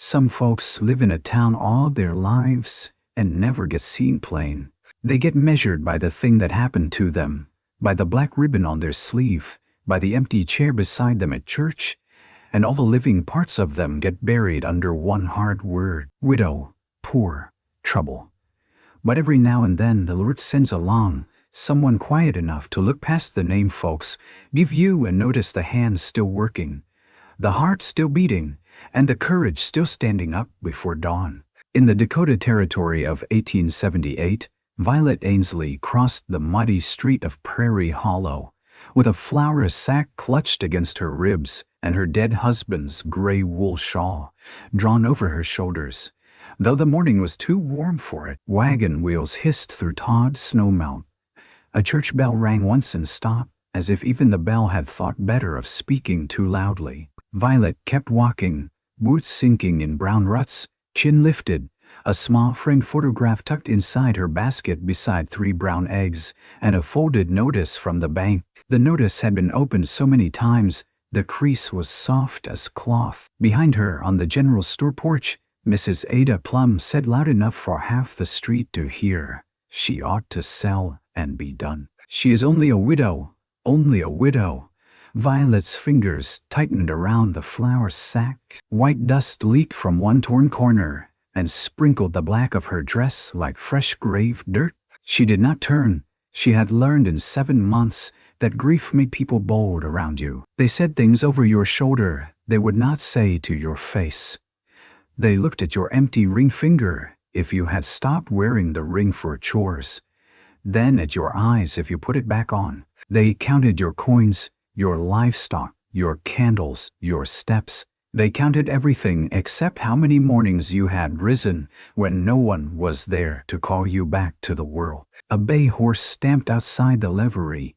Some folks live in a town all their lives and never get seen plain. They get measured by the thing that happened to them, by the black ribbon on their sleeve, by the empty chair beside them at church, and all the living parts of them get buried under one hard word: widow, poor, trouble. But every now and then the Lord sends along someone quiet enough to look past the name folks, give you and notice the hands still working, the heart still beating, and the courage still standing up before dawn. In the Dakota Territory of 1878, Violet Ainsley crossed the muddy street of Prairie Hollow, with a flour sack clutched against her ribs and her dead husband's gray wool shawl drawn over her shoulders. Though the morning was too warm for it, wagon wheels hissed through Todd snowmelt. A church bell rang once and stopped, as if even the bell had thought better of speaking too loudly. Violet kept walking, boots sinking in brown ruts, chin lifted, a small framed photograph tucked inside her basket beside 3 brown eggs, and a folded notice from the bank. The notice had been opened so many times, the crease was soft as cloth. Behind her, on the general store porch, Mrs. Ada Plum said loud enough for half the street to hear, "She ought to sell and be done. She is only a widow, only a widow." Violet's fingers tightened around the flour sack. White dust leaked from one torn corner and sprinkled the black of her dress like fresh grave dirt. She did not turn. She had learned in 7 months that grief made people bold around you. They said things over your shoulder they would not say to your face. They looked at your empty ring finger if you had stopped wearing the ring for chores, then at your eyes if you put it back on. They counted your coins, your livestock, your candles, your steps. They counted everything except how many mornings you had risen when no one was there to call you back to the world. A bay horse stamped outside the livery,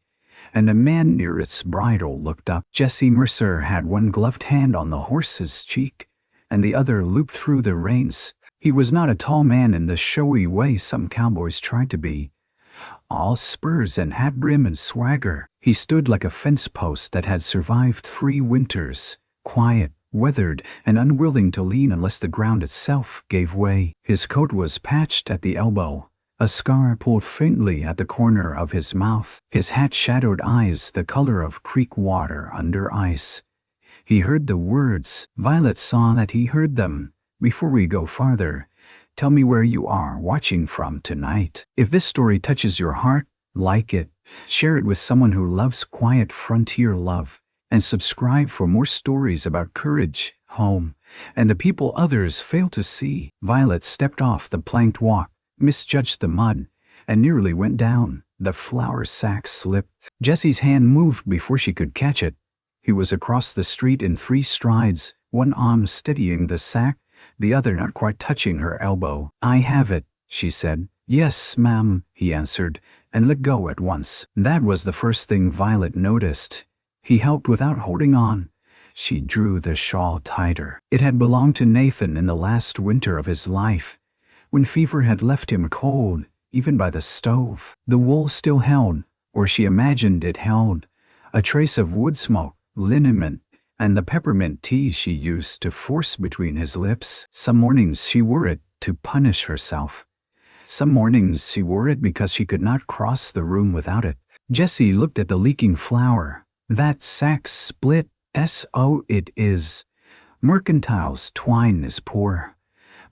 and a man near its bridle looked up. Jesse Mercer had one gloved hand on the horse's cheek, and the other looped through the reins. He was not a tall man in the showy way some cowboys tried to be, all spurs and hat brim and swagger. He stood like a fence post that had survived 3 winters, quiet, weathered, and unwilling to lean unless the ground itself gave way. His coat was patched at the elbow, a scar pulled faintly at the corner of his mouth. His hat shadowed eyes the color of creek water under ice. He heard the words. Violet saw that he heard them. "Before we go farther, tell me where you are watching from tonight. If this story touches your heart, like it, share it with someone who loves quiet frontier love, and subscribe for more stories about courage, home, and the people others fail to see." Violet stepped off the planked walk, misjudged the mud, and nearly went down. The flour sack slipped. Jesse's hand moved before she could catch it. He was across the street in 3 strides, one arm steadying the sack, the other not quite touching her elbow. "I have it," she said. "Yes, ma'am," he answered, and let go at once. That was the first thing Violet noticed. He helped without holding on. She drew the shawl tighter. It had belonged to Nathan in the last winter of his life, when fever had left him cold, even by the stove. The wool still held, or she imagined it held, a trace of wood smoke, liniment, and the peppermint tea she used to force between his lips. Some mornings she wore it to punish herself. Some mornings she wore it because she could not cross the room without it. Jesse looked at the leaking flour. "That sack split, so it is. Mercantile's twine is poor.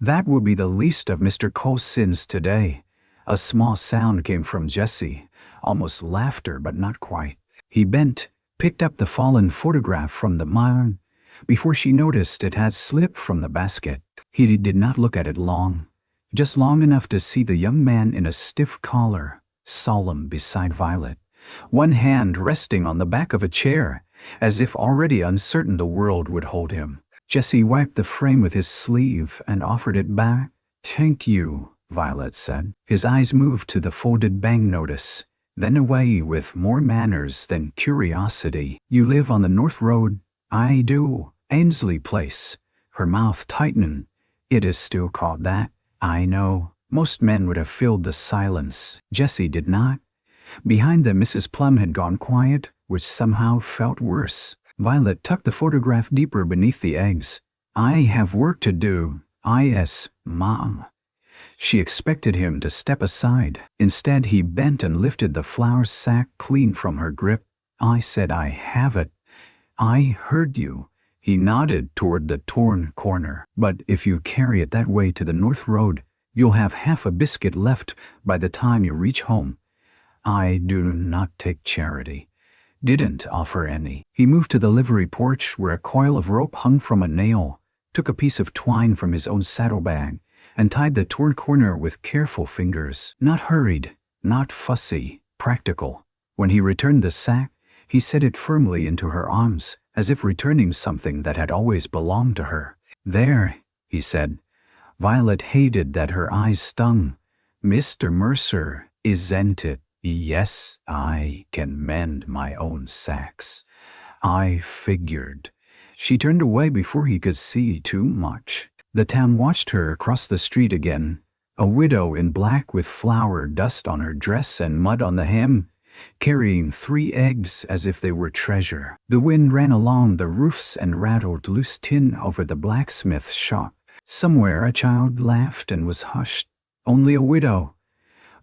That will be the least of Mr. Cole's sins today." A small sound came from Jesse, almost laughter but not quite. He bent, picked up the fallen photograph from the mine. Before she noticed it had slipped from the basket. He did not look at it long, just long enough to see the young man in a stiff collar, solemn beside Violet, one hand resting on the back of a chair, as if already uncertain the world would hold him. Jesse wiped the frame with his sleeve and offered it back. "Thank you," Violet said. His eyes moved to the folded bank notice, then away with more manners than curiosity. "You live on the North Road?" "I do. Ainsley Place." Her mouth tightened. "It is still called that, I know." Most men would have filled the silence. Jesse did not. Behind them Mrs. Plum had gone quiet, which somehow felt worse. Violet tucked the photograph deeper beneath the eggs. I have work to do. Yes, Mom. She expected him to step aside. Instead, he bent and lifted the flour sack clean from her grip. I said I have it. I heard you. He nodded toward the torn corner. But if you carry it that way to the North Road, you'll have half a biscuit left by the time you reach home. I do not take charity. Didn't offer any. He moved to the livery porch where a coil of rope hung from a nail, took a piece of twine from his own saddlebag, and tied the torn corner with careful fingers. Not hurried, not fussy, practical. When he returned the sack, he set it firmly into her arms, as if returning something that had always belonged to her. There, he said. Violet hated that her eyes stung. Mr. Mercer, isn't it? Yes, I can mend my own sacks. I figured. She turned away before he could see too much. The town watched her across the street again, a widow in black with flour dust on her dress and mud on the hem, carrying 3 eggs as if they were treasure. The wind ran along the roofs and rattled loose tin over the blacksmith's shop. Somewhere a child laughed and was hushed. Only a widow.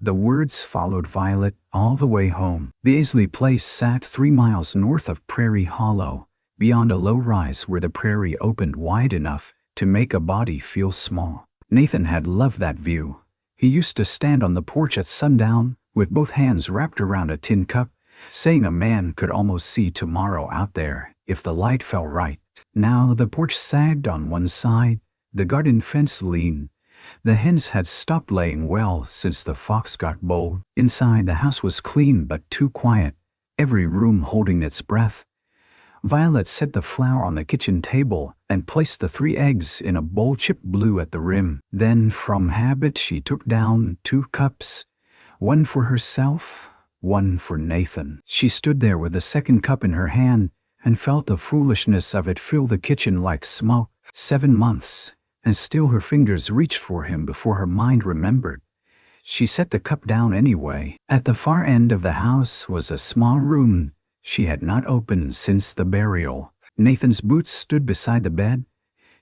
The words followed Violet all the way home. The Aisley place sat 3 miles north of Prairie Hollow, beyond a low rise where the prairie opened wide enough to make a body feel small. Nathan had loved that view. He used to stand on the porch at sundown, with both hands wrapped around a tin cup, saying a man could almost see tomorrow out there if the light fell right. Now the porch sagged on one side, the garden fence leaned. The hens had stopped laying well since the fox got bold. Inside, the house was clean but too quiet, every room holding its breath. Violet set the flour on the kitchen table and placed the 3 eggs in a bowl chipped blue at the rim. Then, from habit, she took down 2 cups, one for herself, one for Nathan. She stood there with the second cup in her hand and felt the foolishness of it fill the kitchen like smoke. 7 months, and still her fingers reached for him before her mind remembered. She set the cup down anyway. At the far end of the house was a small room she had not opened since the burial. Nathan's boots stood beside the bed.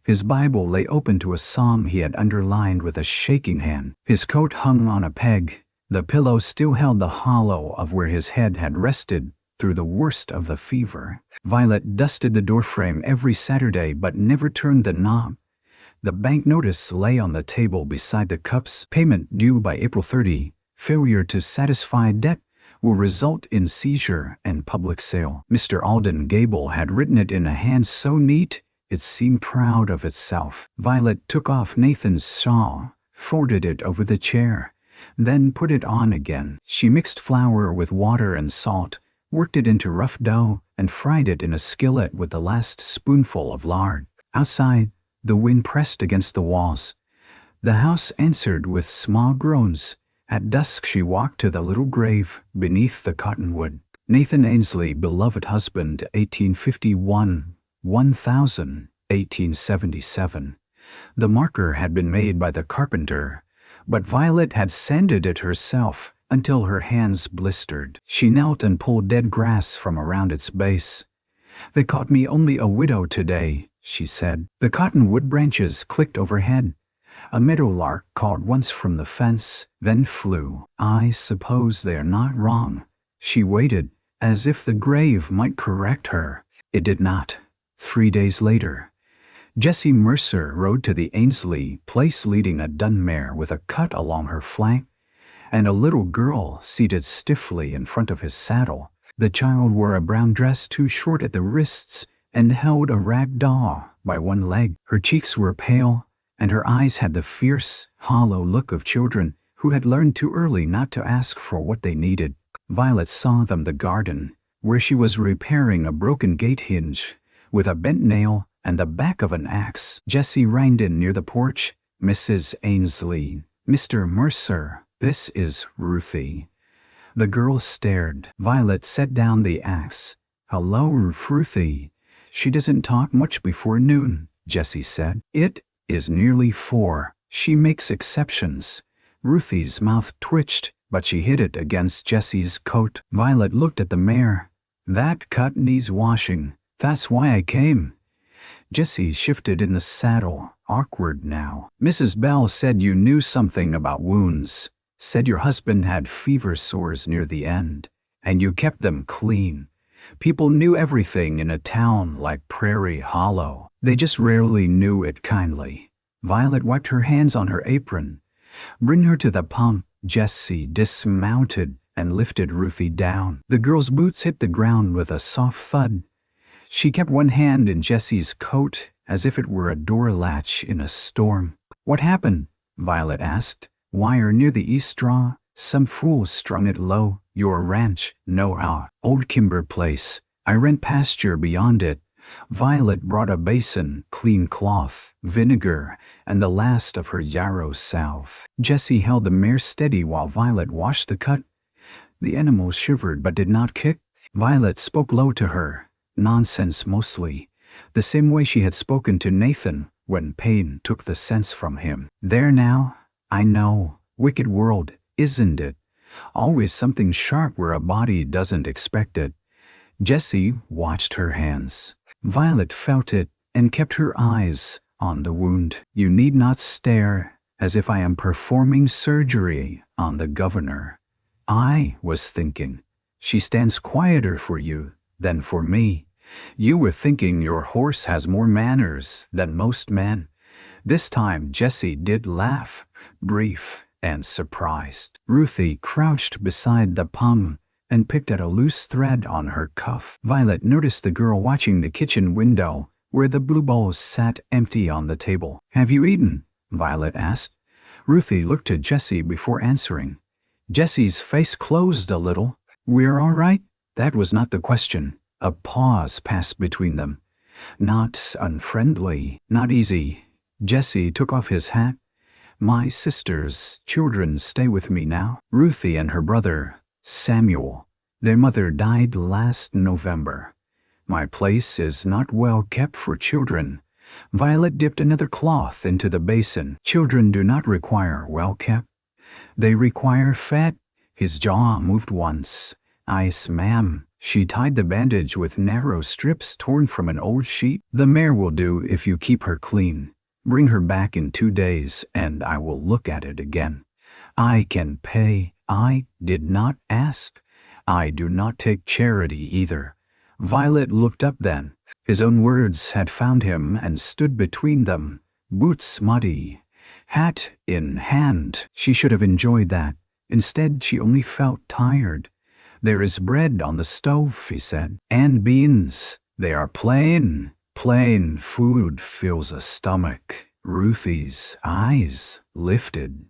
His Bible lay open to a psalm he had underlined with a shaking hand. His coat hung on a peg. The pillow still held the hollow of where his head had rested through the worst of the fever. Violet dusted the doorframe every Saturday but never turned the knob. The bank notice lay on the table beside the cups. Payment due by April 30. Failure to satisfy debt will result in seizure and public sale. Mr. Alden Gable had written it in a hand so neat it seemed proud of itself. Violet took off Nathan's shawl, folded it over the chair, then put it on again. She mixed flour with water and salt, worked it into rough dough, and fried it in a skillet with the last spoonful of lard. Outside, the wind pressed against the walls. The house answered with small groans. At dusk she walked to the little grave beneath the cottonwood. Nathan Ainsley, beloved husband, 1851, 1000, 1877. The marker had been made by the carpenter, but Violet had sanded it herself until her hands blistered. She knelt and pulled dead grass from around its base. "They caught me only a widow today," she said. The cottonwood branches clicked overhead. A meadowlark called once from the fence, then flew. "I suppose they're not wrong." She waited, as if the grave might correct her. It did not. 3 days later, Jessie Mercer rode to the Ainsley place leading a dun mare with a cut along her flank, and a little girl seated stiffly in front of his saddle. The child wore a brown dress too short at the wrists and held a rag doll by one leg. Her cheeks were pale, and her eyes had the fierce, hollow look of children who had learned too early not to ask for what they needed. Violet saw them the garden, where she was repairing a broken gate hinge with a bent nail and the back of an axe. Jessie reined in near the porch. "Mrs. Ainsley, Mr. Mercer, this is Ruthie." The girl stared. Violet set down the axe. "Hello, Ruthie. She doesn't talk much before noon," Jessie said. "It is nearly 4. She makes exceptions." Ruthie's mouth twitched, but she hid it against Jessie's coat. Violet looked at the mare. "That cut needs washing. That's why I came." Jessie shifted in the saddle, awkward now. Mrs. Bell said you knew something about wounds, said your husband had fever sores near the end, and you kept them clean. People knew everything in a town like Prairie Hollow. They just rarely knew it kindly. Violet wiped her hands on her apron. Bring her to the pump. Jessie dismounted and lifted Ruthie down. The girl's boots hit the ground with a soft thud. She kept one hand in Jessie's coat as if it were a door latch in a storm. What happened? Violet asked. Wire near the east draw. Some fool strung it low. Your ranch? No, old Kimber place. I rent pasture beyond it. Violet brought a basin, clean cloth, vinegar, and the last of her yarrow salve. Jessie held the mare steady while Violet washed the cut. The animal shivered but did not kick. Violet spoke low to her, nonsense mostly, the same way she had spoken to Nathan when pain took the sense from him. There now, I know, wicked world, isn't it? Always something sharp where a body doesn't expect it. Jessie watched her hands. Violet felt it and kept her eyes on the wound. You need not stare as if I am performing surgery on the governor. I was thinking, she stands quieter for you than for me. You were thinking your horse has more manners than most men. This time Jessie did laugh, brief and surprised. Ruthie crouched beside the pump and picked at a loose thread on her cuff. Violet noticed the girl watching the kitchen window, where the blue bowls sat empty on the table. Have you eaten? Violet asked. Ruthie looked at Jessie before answering. Jessie's face closed a little. We're all right? That was not the question. A pause passed between them. Not unfriendly, not easy. Jessie took off his hat. My sister's children stay with me now. Ruthie and her brother, Samuel. Their mother died last November. My place is not well kept for children. Violet dipped another cloth into the basin. Children do not require well kept. They require fed. His jaw moved once. Ice, ma'am. She tied the bandage with narrow strips torn from an old sheet. The mare will do if you keep her clean. Bring her back in 2 days and I will look at it again. I can pay. I did not ask. I do not take charity either. Violet looked up then. His own words had found him and stood between them, boots muddy, hat in hand. She should have enjoyed that. Instead, she only felt tired. There is bread on the stove, he said, and beans. They are plain. Plain food fills a stomach. Ruthie's eyes lifted.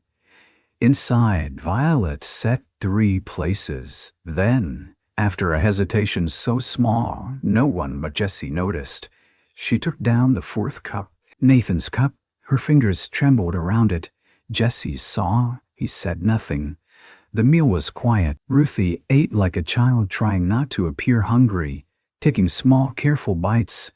Inside, Violet set 3 places. Then, after a hesitation so small no one but Jessie noticed, she took down the 4th cup. Nathan's cup. Her fingers trembled around it. Jessie saw. He said nothing. The meal was quiet. Ruthie ate like a child trying not to appear hungry, taking small, careful bites,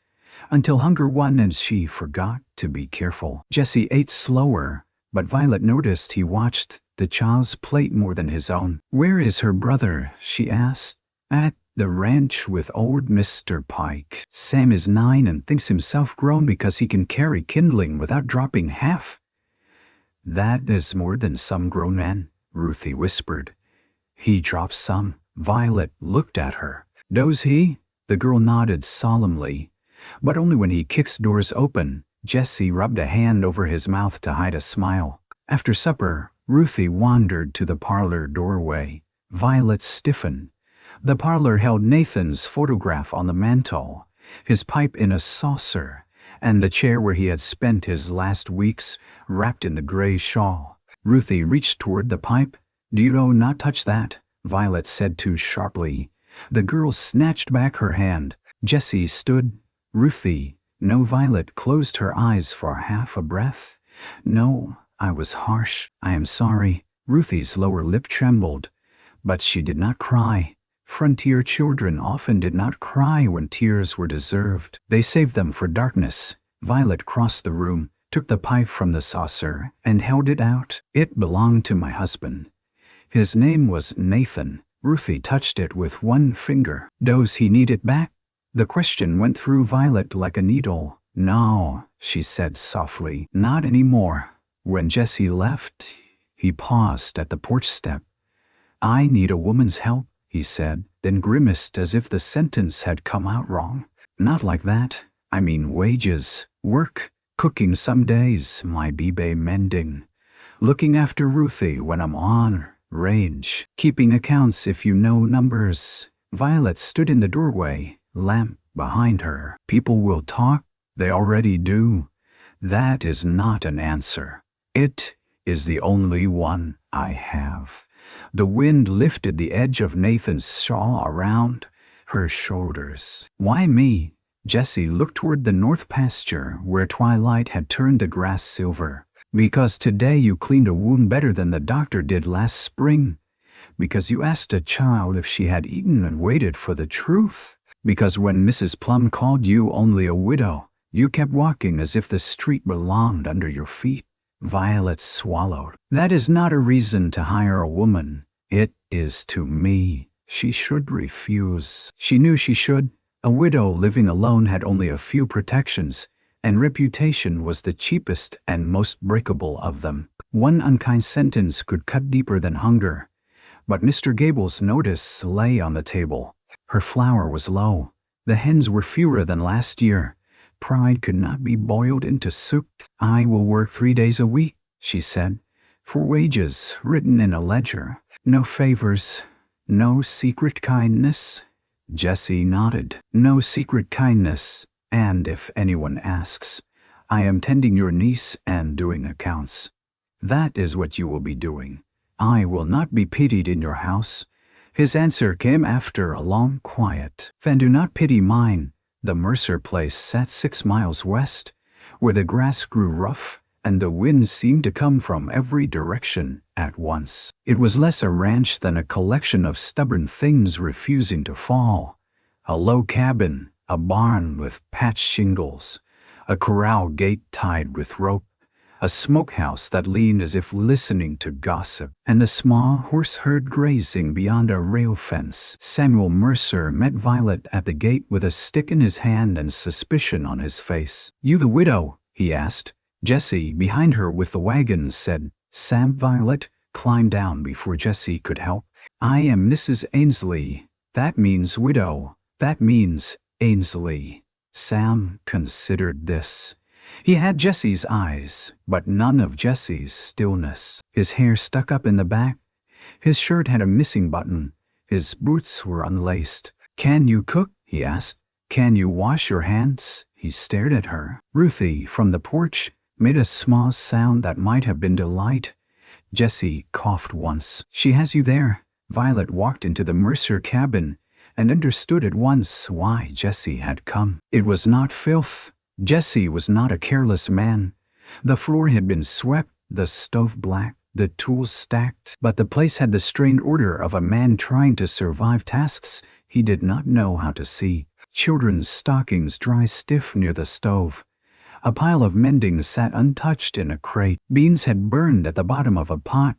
until hunger won and she forgot to be careful. Jessie ate slower, but Violet noticed he watched the child's plate more than his own. Where is her brother? She asked. At the ranch with old Mr. Pike. Sam is 9 and thinks himself grown because he can carry kindling without dropping half. That is more than some grown men, Ruthie whispered. He drops some. Violet looked at her. Does he? The girl nodded solemnly. But only when he kicks doors open. Jessie rubbed a hand over his mouth to hide a smile. After supper, Ruthie wandered to the parlor doorway. Violet stiffened. The parlor held Nathan's photograph on the mantel, his pipe in a saucer, and the chair where he had spent his last weeks, wrapped in the gray shawl. Ruthie reached toward the pipe. Do you not touch that? Violet said too sharply. The girl snatched back her hand. Jessie stood. Ruthie. No. Violet closed her eyes for half a breath. No, I was harsh. I am sorry. Ruthie's lower lip trembled, but she did not cry. Frontier children often did not cry when tears were deserved. They saved them for darkness. Violet crossed the room, took the pipe from the saucer, and held it out. It belonged to my husband. His name was Nathan. Ruthie touched it with one finger. Does he need it back? The question went through Violet like a needle. No, she said softly, not anymore. When Jesse left, he paused at the porch step. I need a woman's help, he said, then grimaced as if the sentence had come out wrong. Not like that. I mean wages, work, cooking some days, my bebe mending, looking after Ruthie when I'm on range, keeping accounts if you know numbers. Violet stood in the doorway, lamp behind her. People will talk. They already do. That is not an answer. It is the only one I have. The wind lifted the edge of Nathan's shawl around her shoulders. Why me? Jesse looked toward the north pasture where twilight had turned the grass silver. Because today you cleaned a wound better than the doctor did last spring. Because you asked a child if she had eaten and waited for the truth. Because when Mrs. Plum called you only a widow, you kept walking as if the street belonged under your feet. Violet swallowed. That is not a reason to hire a woman. It is to me. She should refuse. She knew she should. A widow living alone had only a few protections, and reputation was the cheapest and most breakable of them. One unkind sentence could cut deeper than hunger. But Mr. Gable's notice lay on the table. Her flour was low. The hens were fewer than last year. Pride could not be boiled into soup. I will work 3 days a week, she said, for wages written in a ledger. No favors, no secret kindness. Jesse nodded. No secret kindness, and if anyone asks, I am tending your niece and doing accounts. That is what you will be doing. I will not be pitied in your house. His answer came after a long quiet. Then do not pity mine. The Mercer place sat 6 miles west, where the grass grew rough and the wind seemed to come from every direction at once. It was less a ranch than a collection of stubborn things refusing to fall. A low cabin, a barn with patched shingles, a corral gate tied with rope, a smokehouse that leaned as if listening to gossip, and a small horse herd grazing beyond a rail fence. Samuel Mercer met Violet at the gate with a stick in his hand and suspicion on his face. You the widow? He asked. Jesse, behind her with the wagon, said. Sam. Violet climbed down before Jesse could help. I am Mrs. Ainsley. That means widow. That means Ainsley. Sam considered this. He had Jesse's eyes, but none of Jesse's stillness. His hair stuck up in the back. His shirt had a missing button. His boots were unlaced. Can you cook? He asked. Can you wash your hands? He stared at her. Ruthie, from the porch, made a small sound that might have been delight. Jesse coughed once. She has you there. Violet walked into the Mercer cabin and understood at once why Jesse had come. It was not filth. Jesse was not a careless man. The floor had been swept, the stove black, the tools stacked, but the place had the strained order of a man trying to survive tasks he did not know how to see. Children's stockings dry stiff near the stove. A pile of mending sat untouched in a crate. Beans had burned at the bottom of a pot.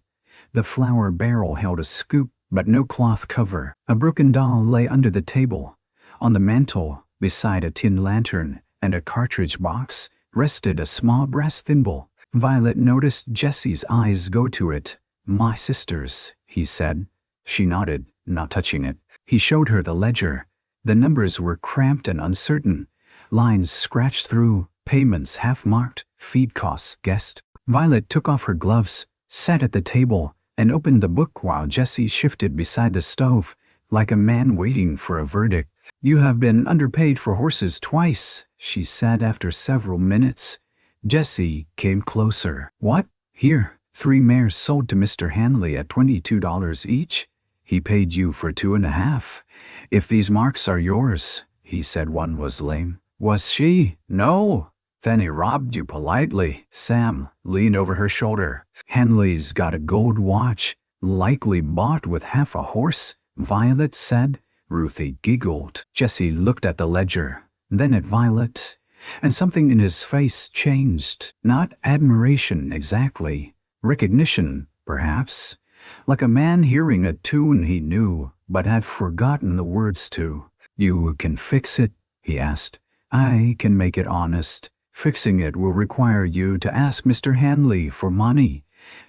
The flour barrel held a scoop, but no cloth cover. A broken doll lay under the table. On the mantel, beside a tin lantern and a cartridge box, rested a small brass thimble. Violet noticed Jesse's eyes go to it. My sister's, he said. She nodded, not touching it. He showed her the ledger. The numbers were cramped and uncertain. Lines scratched through, payments half-marked, feed costs guessed. Violet took off her gloves, sat at the table, and opened the book while Jesse shifted beside the stove, like a man waiting for a verdict. You have been underpaid for horses twice, she said after several minutes. Jesse came closer. What? Here, 3 mares sold to Mr. Hanley at $22 each. He paid you for 2.5. If these marks are yours, he said one was lame. Was she? No. Then he robbed you politely. Sam leaned over her shoulder. Hanley's got a gold watch, likely bought with half a horse, Violet said. Ruthie giggled. Jesse looked at the ledger, then at Violet, and something in his face changed. Not admiration exactly. Recognition, perhaps. Like a man hearing a tune he knew, but had forgotten the words to. You can fix it? He asked. I can make it honest. Fixing it will require you to ask Mr. Hanley for money."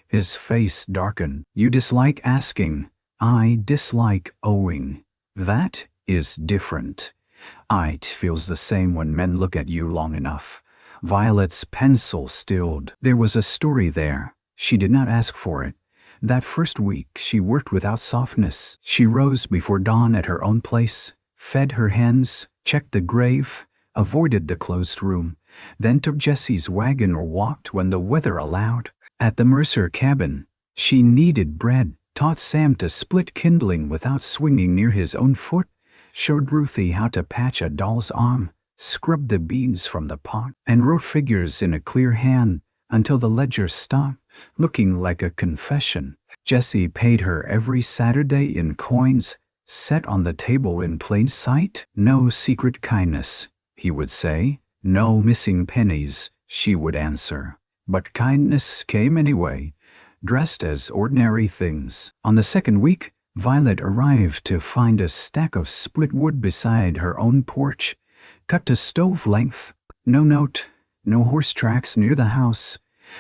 His face darkened. "You dislike asking. I dislike owing. That is different. It feels the same when men look at you long enough." Violet's pencil stilled. There was a story there. She did not ask for it. That first week she worked without softness. She rose before dawn at her own place, fed her hens, checked the grave, avoided the closed room, then took Jesse's wagon or walked when the weather allowed. At the Mercer cabin, she kneaded bread, taught Sam to split kindling without swinging near his own foot, showed Ruthie how to patch a doll's arm, scrubbed the beans from the pot, and wrote figures in a clear hand until the ledger stopped, looking like a confession. Jesse paid her every Saturday in coins, set on the table in plain sight. "No secret kindness," he would say. "No missing pennies," she would answer. But kindness came anyway, dressed as ordinary things. On the second week, Violet arrived to find a stack of split wood beside her own porch, cut to stove length. No note, no horse tracks near the house,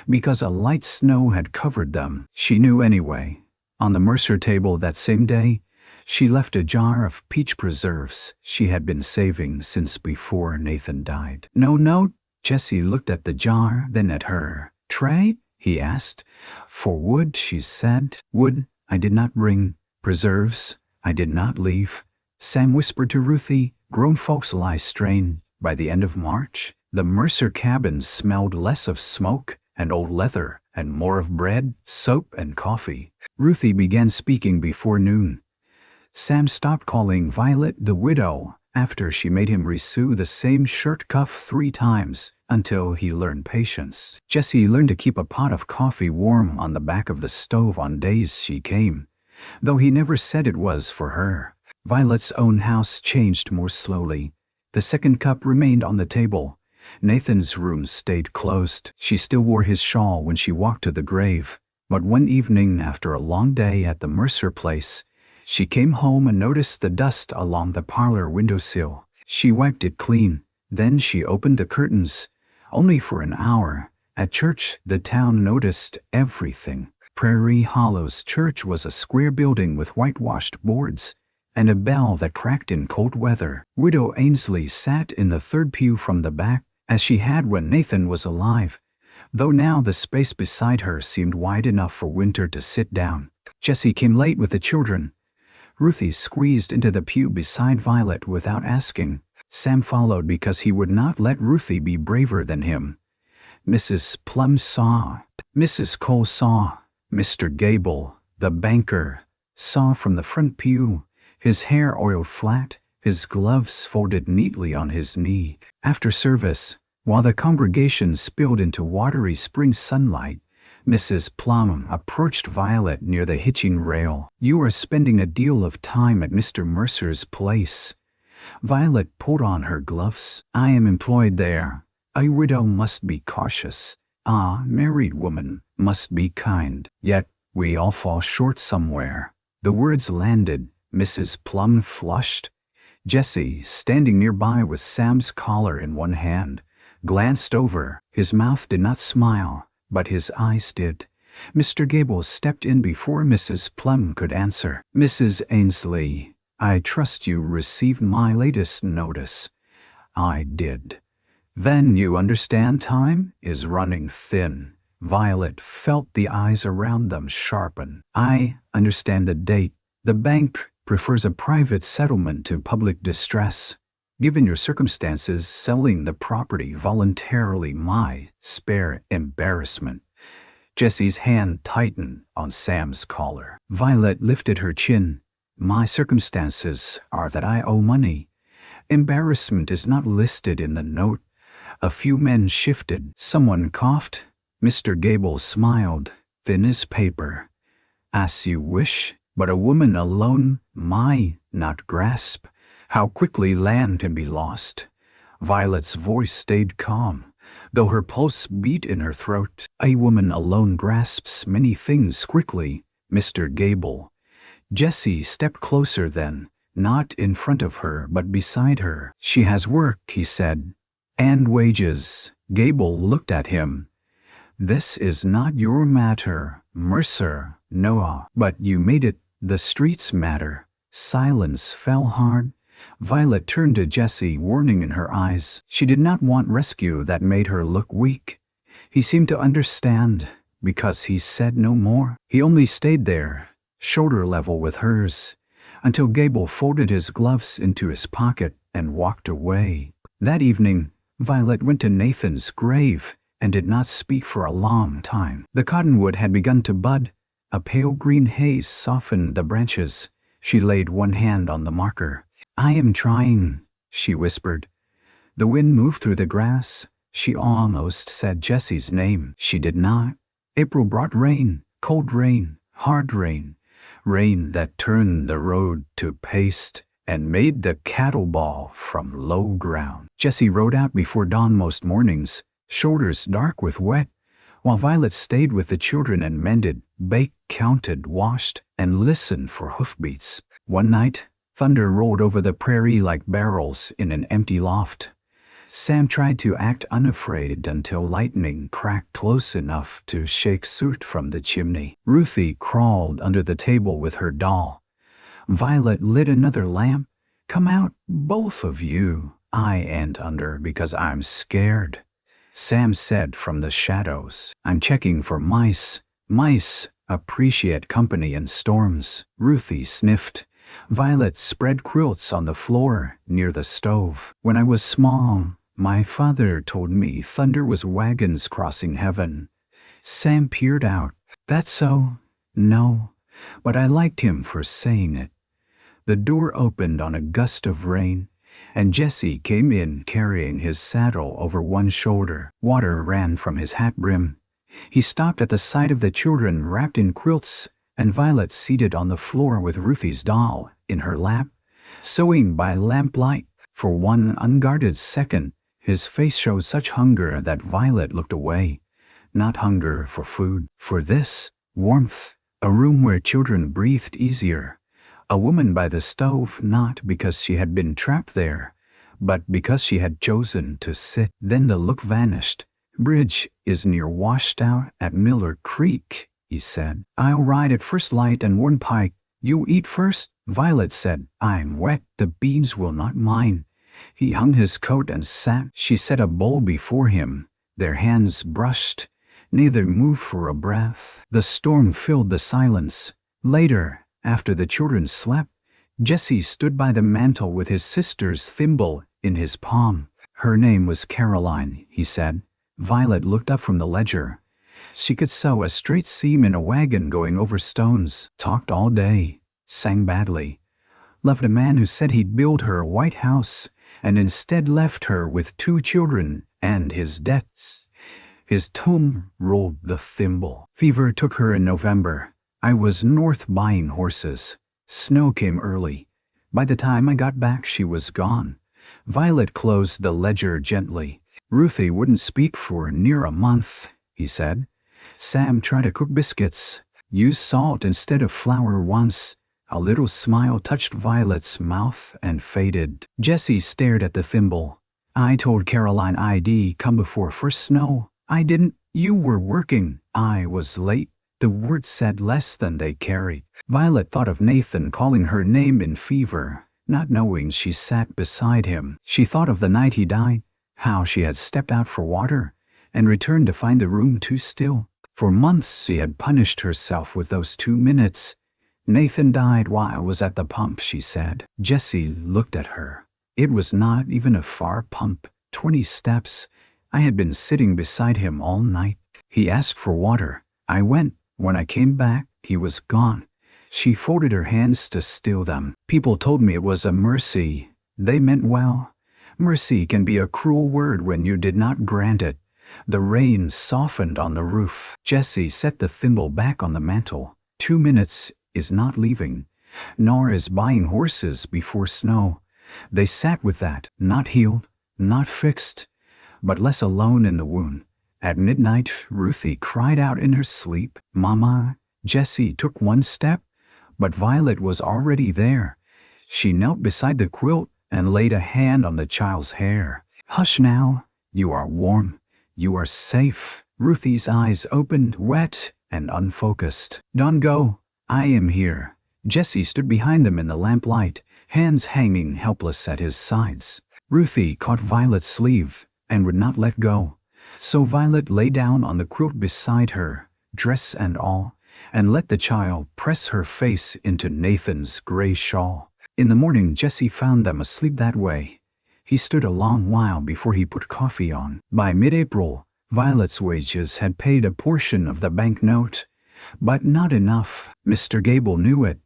because a light snow had covered them. She knew anyway. On the Mercer table that same day, she left a jar of peach preserves she had been saving since before Nathan died. "No note?" Jesse looked at the jar, then at her. "Trade?" he asked. "For wood," she said. "Wood I did not bring. Preserves I did not leave." Sam whispered to Ruthie, "Grown folks lie strange." By the end of March, the Mercer cabin smelled less of smoke and old leather and more of bread, soap, and coffee. Ruthie began speaking before noon. Sam stopped calling Violet the widow after she made him resew the same shirt cuff 3 times until he learned patience. Jessie learned to keep a pot of coffee warm on the back of the stove on days she came, though he never said it was for her. Violet's own house changed more slowly. The second cup remained on the table. Nathan's room stayed closed. She still wore his shawl when she walked to the grave. But one evening after a long day at the Mercer place, she came home and noticed the dust along the parlor windowsill. She wiped it clean. Then she opened the curtains, only for an hour. At church, the town noticed everything. Prairie Hollows Church was a square building with whitewashed boards and a bell that cracked in cold weather. Widow Ainsley sat in the third pew from the back, as she had when Nathan was alive, though now the space beside her seemed wide enough for Winter to sit down. Jessie came late with the children. Ruthie squeezed into the pew beside Violet without asking. Sam followed because he would not let Ruthie be braver than him. Mrs. Plum saw. Mrs. Cole saw. Mr. Gable, the banker, saw from the front pew, his hair oiled flat, his gloves folded neatly on his knee. After service, while the congregation spilled into watery spring sunlight, Mrs. Plum approached Violet near the hitching rail. "You are spending a deal of time at Mr. Mercer's place." Violet pulled on her gloves. "I am employed there. A widow must be cautious. A married woman must be kind. Yet we all fall short somewhere." The words landed. Mrs. Plum flushed. Jesse, standing nearby with Sam's collar in one hand, glanced over. His mouth did not smile, but his eyes did. Mr. Gable stepped in before Mrs. Plum could answer. "Mrs. Ainsley, I trust you received my latest notice." "I did." "Then you understand time is running thin." Violet felt the eyes around them sharpen. "I understand the date. The bank prefers a private settlement to public distress. Given your circumstances, selling the property voluntarily might spare embarrassment." Jesse's hand tightened on Sam's collar. Violet lifted her chin. "My circumstances are that I owe money. Embarrassment is not listed in the note." A few men shifted. Someone coughed. Mr. Gable smiled, thin as paper. "As you wish, but a woman alone might not grasp how quickly land can be lost." Violet's voice stayed calm, though her pulse beat in her throat. "A woman alone grasps many things quickly, Mr. Gable." Jessie stepped closer then, not in front of her but beside her. "She has work," he said. "And wages." Gable looked at him. "This is not your matter, Mercer, Noah, but you made it the streets matter." Silence fell hard. Violet turned to Jessie, warning in her eyes. She did not want rescue that made her look weak. He seemed to understand, because he said no more. He only stayed there, shoulder level with hers, until Gable folded his gloves into his pocket and walked away. That evening, Violet went to Nathan's grave and did not speak for a long time. The cottonwood had begun to bud. A pale green haze softened the branches. She laid one hand on the marker. "I am trying," she whispered. The wind moved through the grass. She almost said Jessie's name. She did not. April brought rain, cold rain, hard rain, rain that turned the road to paste and made the cattle bawl from low ground. Jessie rode out before dawn most mornings, shoulders dark with wet, while Violet stayed with the children and mended, baked, counted, washed, and listened for hoofbeats. One night, thunder rolled over the prairie like barrels in an empty loft. Sam tried to act unafraid until lightning cracked close enough to shake soot from the chimney. Ruthie crawled under the table with her doll. Violet lit another lamp. "Come out, both of you. I ain't under because I'm scared," Sam said from the shadows. "I'm checking for mice. Mice appreciate company in storms." Ruthie sniffed. Violet spread quilts on the floor near the stove. "When I was small, my father told me thunder was wagons crossing heaven." Sam peered out. "That's so?" "No, but I liked him for saying it." The door opened on a gust of rain, and Jessie came in carrying his saddle over one shoulder. Water ran from his hat brim. He stopped at the sight of the children wrapped in quilts, and Violet seated on the floor with Ruthie's doll in her lap, sewing by lamplight. For one unguarded second, his face showed such hunger that Violet looked away. Not hunger for food, for this, warmth, a room where children breathed easier. A woman by the stove, not because she had been trapped there, but because she had chosen to sit. Then the look vanished. "Bridge is near washed out at Miller Creek," he said. "I'll ride at first light and warn Pike. You eat first," Violet said. "I'm wet. The beans will not mind." He hung his coat and sat. She set a bowl before him. Their hands brushed. Neither moved for a breath. The storm filled the silence. Later, after the children slept, Jessie stood by the mantel with his sister's thimble in his palm. "Her name was Caroline," he said. Violet looked up from the ledger. She could sew a straight seam in a wagon going over stones, talked all day, sang badly, loved a man who said he'd build her a white house, and instead left her with 2 children and his debts. His tone rolled the thimble. "Fever took her in November. I was north buying horses. Snow came early. By the time I got back, she was gone." Violet closed the ledger gently. "Ruthie wouldn't speak for near a month," he said. "Sam tried to cook biscuits. Used salt instead of flour once." A little smile touched Violet's mouth and faded. Jessie stared at the thimble. "I told Caroline I'd come before first snow." "I didn't. You were working." "I was late." The words said less than they carried. Violet thought of Nathan calling her name in fever, not knowing she sat beside him. She thought of the night he died, how she had stepped out for water, and returned to find the room too still. For months she had punished herself with those 2 minutes. "Nathan died while I was at the pump," she said. Jessie looked at her. It was not even a far pump, 20 steps. "I had been sitting beside him all night. He asked for water. I went. When I came back, he was gone." She folded her hands to still them. "People told me it was a mercy. They meant well. Mercy can be a cruel word when you did not grant it." The rain softened on the roof. Jessie set the thimble back on the mantel. 2 minutes is not leaving, nor is buying horses before snow. They sat with that, not healed, not fixed, but less alone in the wound. At midnight, Ruthie cried out in her sleep, "Mama!" Jessie took one step, but Violet was already there. She knelt beside the quilt and laid a hand on the child's hair. "Hush now. You are warm. You are safe." Ruthie's eyes opened, wet and unfocused. "Don't go. I am here." Jesse stood behind them in the lamplight, hands hanging helpless at his sides. Ruthie caught Violet's sleeve and would not let go. So Violet lay down on the quilt beside her, dress and all, and let the child press her face into Nathan's gray shawl. In the morning, Jesse found them asleep that way. He stood a long while before he put coffee on. By mid-April, Violet's wages had paid a portion of the banknote, but not enough. Mr. Gable knew it.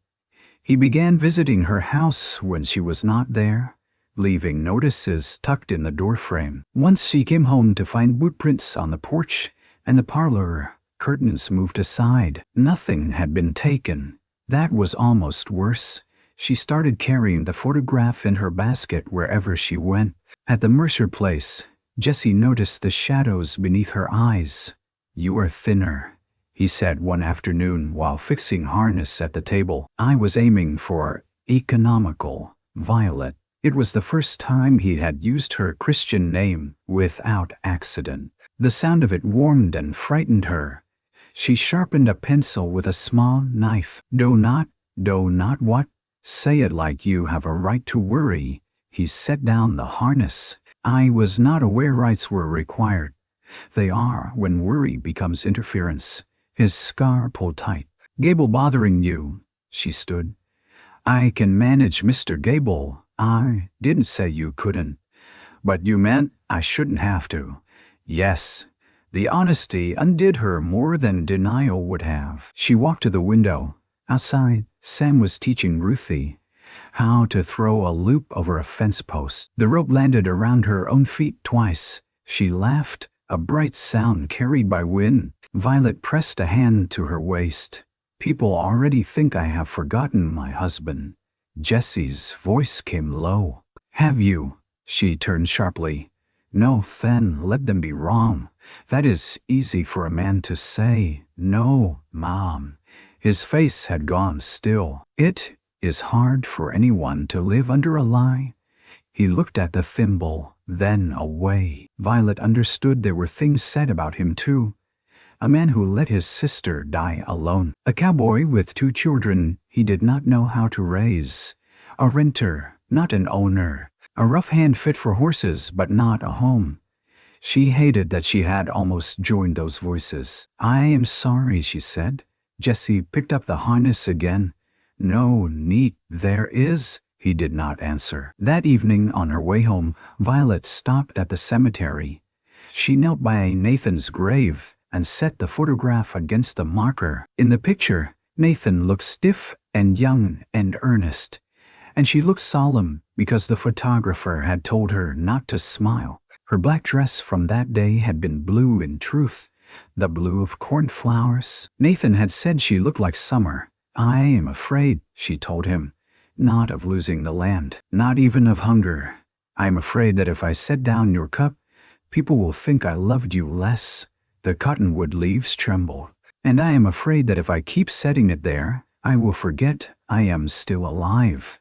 He began visiting her house when she was not there, leaving notices tucked in the doorframe. Once she came home to find bootprints on the porch and the parlor curtains moved aside. Nothing had been taken. That was almost worse. She started carrying the photograph in her basket wherever she went. At the Mercer place, Jesse noticed the shadows beneath her eyes. "You are thinner," he said one afternoon while fixing harness at the table. I was aiming for economical Violet. It was the first time he had used her Christian name without accident. The sound of it warmed and frightened her. She sharpened a pencil with a small knife. Do not what? Say it like you have a right to worry." He set down the harness. "I was not aware rights were required. They are when worry becomes interference." His scar pulled tight. "Gable bothering you?" She stood. "I can manage Mr. Gable." "I didn't say you couldn't. But you meant I shouldn't have to." "Yes." The honesty undid her more than denial would have. She walked to the window. Outside, Sam was teaching Ruthie how to throw a loop over a fence post. The rope landed around her own feet twice. She laughed, a bright sound carried by wind. Violet pressed a hand to her waist. "People already think I have forgotten my husband." Jesse's voice came low. "Have you?" She turned sharply. "No, then let them be wrong. That is easy for a man to say." "No, Mom." His face had gone still. "It is hard for anyone to live under a lie." He looked at the thimble, then away. Violet understood there were things said about him too. A man who let his sister die alone. A cowboy with 2 children he did not know how to raise. A renter, not an owner. A rough hand fit for horses but not a home. She hated that she had almost joined those voices. "I am sorry," she said. Jesse picked up the harness again. "No need." "There is." He did not answer. That evening on her way home, Violet stopped at the cemetery. She knelt by Nathan's grave and set the photograph against the marker. In the picture, Nathan looked stiff and young and earnest, and she looked solemn because the photographer had told her not to smile. Her black dress from that day had been blue in truth, the blue of cornflowers. Nathan had said she looked like summer. "I am afraid," she told him, "not of losing the land, not even of hunger. I am afraid that if I set down your cup, people will think I loved you less." The cottonwood leaves trembled. "And I am afraid that if I keep setting it there, I will forget I am still alive."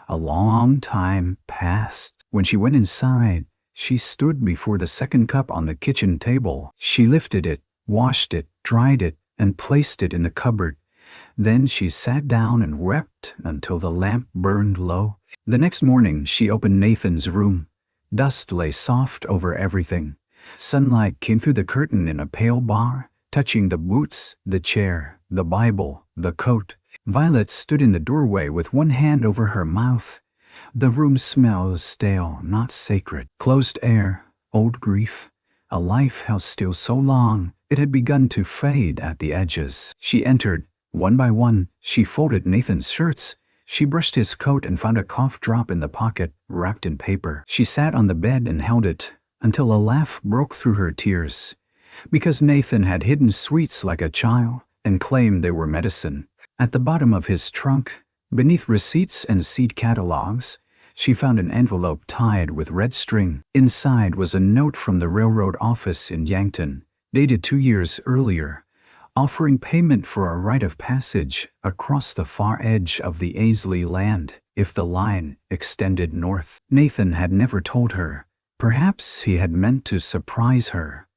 A long time passed. When she went inside, she stood before the second cup on the kitchen table. She lifted it, washed it, dried it, and placed it in the cupboard. Then she sat down and wept until the lamp burned low. The next morning she opened Nathan's room. Dust lay soft over everything. Sunlight came through the curtain in a pale bar, touching the boots, the chair, the Bible, the coat. Violet stood in the doorway with one hand over her mouth. The room smelled stale, not sacred. Closed air, old grief. A life held still so long, it had begun to fade at the edges. She entered. One by one, she folded Nathan's shirts. She brushed his coat and found a cough drop in the pocket, wrapped in paper. She sat on the bed and held it, until a laugh broke through her tears. Because Nathan had hidden sweets like a child, and claimed they were medicine. At the bottom of his trunk, beneath receipts and seed catalogs, she found an envelope tied with red string. Inside was a note from the railroad office in Yankton, dated 2 years earlier, offering payment for a rite of passage across the far edge of the Aisley land. if the line extended north. Nathan had never told her. Perhaps he had meant to surprise her.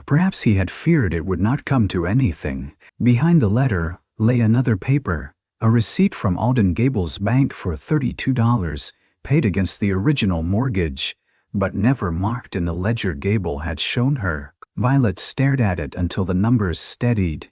Perhaps he had feared it would not come to anything. Behind the letter lay another paper, a receipt from Alden Gable's bank for $32, paid against the original mortgage, but never marked in the ledger Gable had shown her. Violet stared at it until the numbers steadied.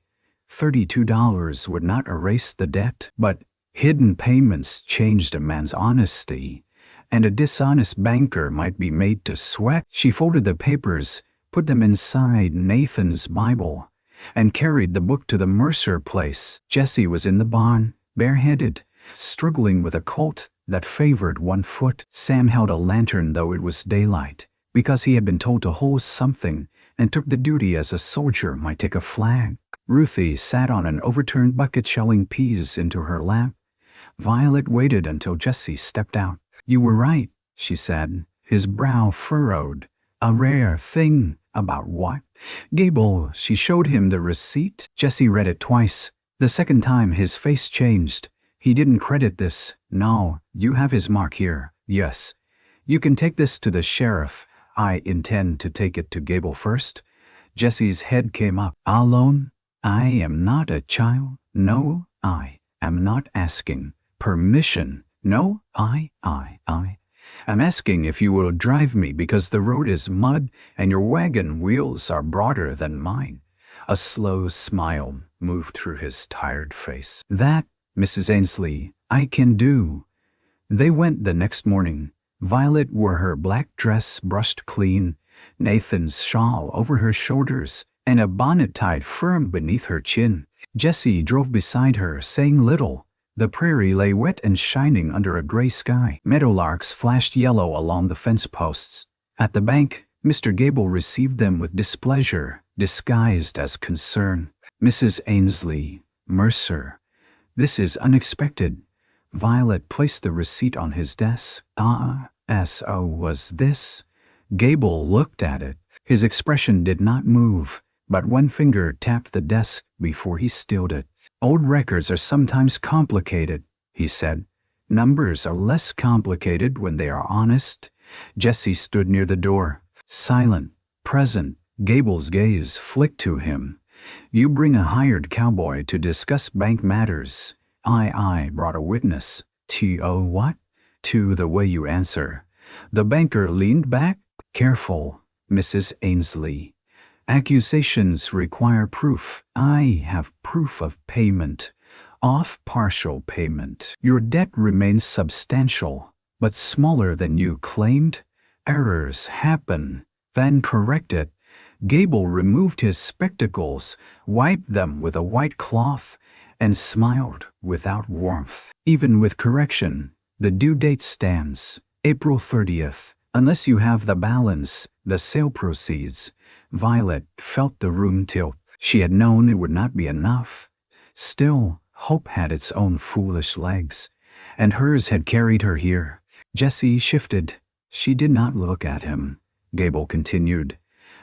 $32 would not erase the debt, but hidden payments changed a man's honesty, and a dishonest banker might be made to sweat. She folded the papers, put them inside Nathan's Bible, and carried the book to the Mercer place. Jessie was in the barn, bareheaded, struggling with a colt that favored one foot. Sam held a lantern though it was daylight, because he had been told to hold something and took the duty as a soldier might take a flag. Ruthie sat on an overturned bucket shelling peas into her lap. Violet waited until Jessie stepped out. "You were right," she said, his brow furrowed. "A rare thing." "About what?" "Gable." She showed him the receipt. Jessie read it twice. The second time his face changed. "He didn't credit this." "No, you have his mark here." "Yes. You can take this to the sheriff." "I intend to take it to Gable first." Jessie's head came up. "Alone? I am not a child. No, I am not asking permission. No, I am asking if you will drive me because the road is mud and your wagon wheels are broader than mine." A slow smile moved through his tired face. "That, Mrs. Ainsley, I can do." They went the next morning. Violet wore her black dress brushed clean, Nathan's shawl over her shoulders, and a bonnet tied firm beneath her chin. Jessie drove beside her, saying little. The prairie lay wet and shining under a gray sky. Meadowlarks flashed yellow along the fence posts. At the bank, Mr. Gable received them with displeasure, disguised as concern. "Mrs. Ainsley, Mercer, this is unexpected." Violet placed the receipt on his desk. "So was this?" Gable looked at it. His expression did not move, but one finger tapped the desk before he stilled it. "Old records are sometimes complicated," he said. "Numbers are less complicated when they are honest." Jessie stood near the door, silent, present. Gable's gaze flicked to him. "You bring a hired cowboy to discuss bank matters." I brought a witness." "To what?" "To the way you answer." The banker leaned back. "Careful, Mrs. Ainsley. Accusations require proof. I have proof of payment. Off partial payment. Your debt remains substantial, but smaller than you claimed. Errors happen, then correct it." Gable removed his spectacles, wiped them with a white cloth, and smiled without warmth. "Even with correction, the due date stands, April 30th. Unless you have the balance, the sale proceeds." Violet felt the room tilt. She had known it would not be enough. Still, hope had its own foolish legs, and hers had carried her here. Jessie shifted. She did not look at him. Gable continued.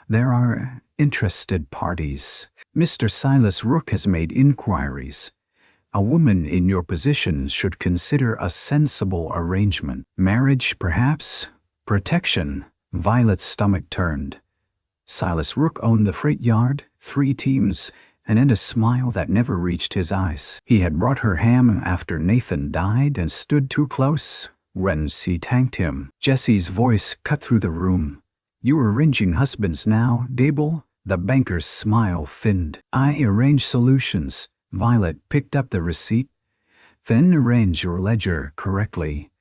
"There are interested parties. Mr. Silas Rook has made inquiries. A woman in your position should consider a sensible arrangement. Marriage, perhaps? Protection." Violet's stomach turned. Silas Rook owned the freight yard, 3 teams, and in a smile that never reached his eyes. He had brought her ham after Nathan died and stood too close when she thanked him. Jessie's voice cut through the room. "You are arranging husbands now, Gable?" The banker's smile thinned. "I arrange solutions." Violet picked up the receipt. "Then arrange your ledger correctly."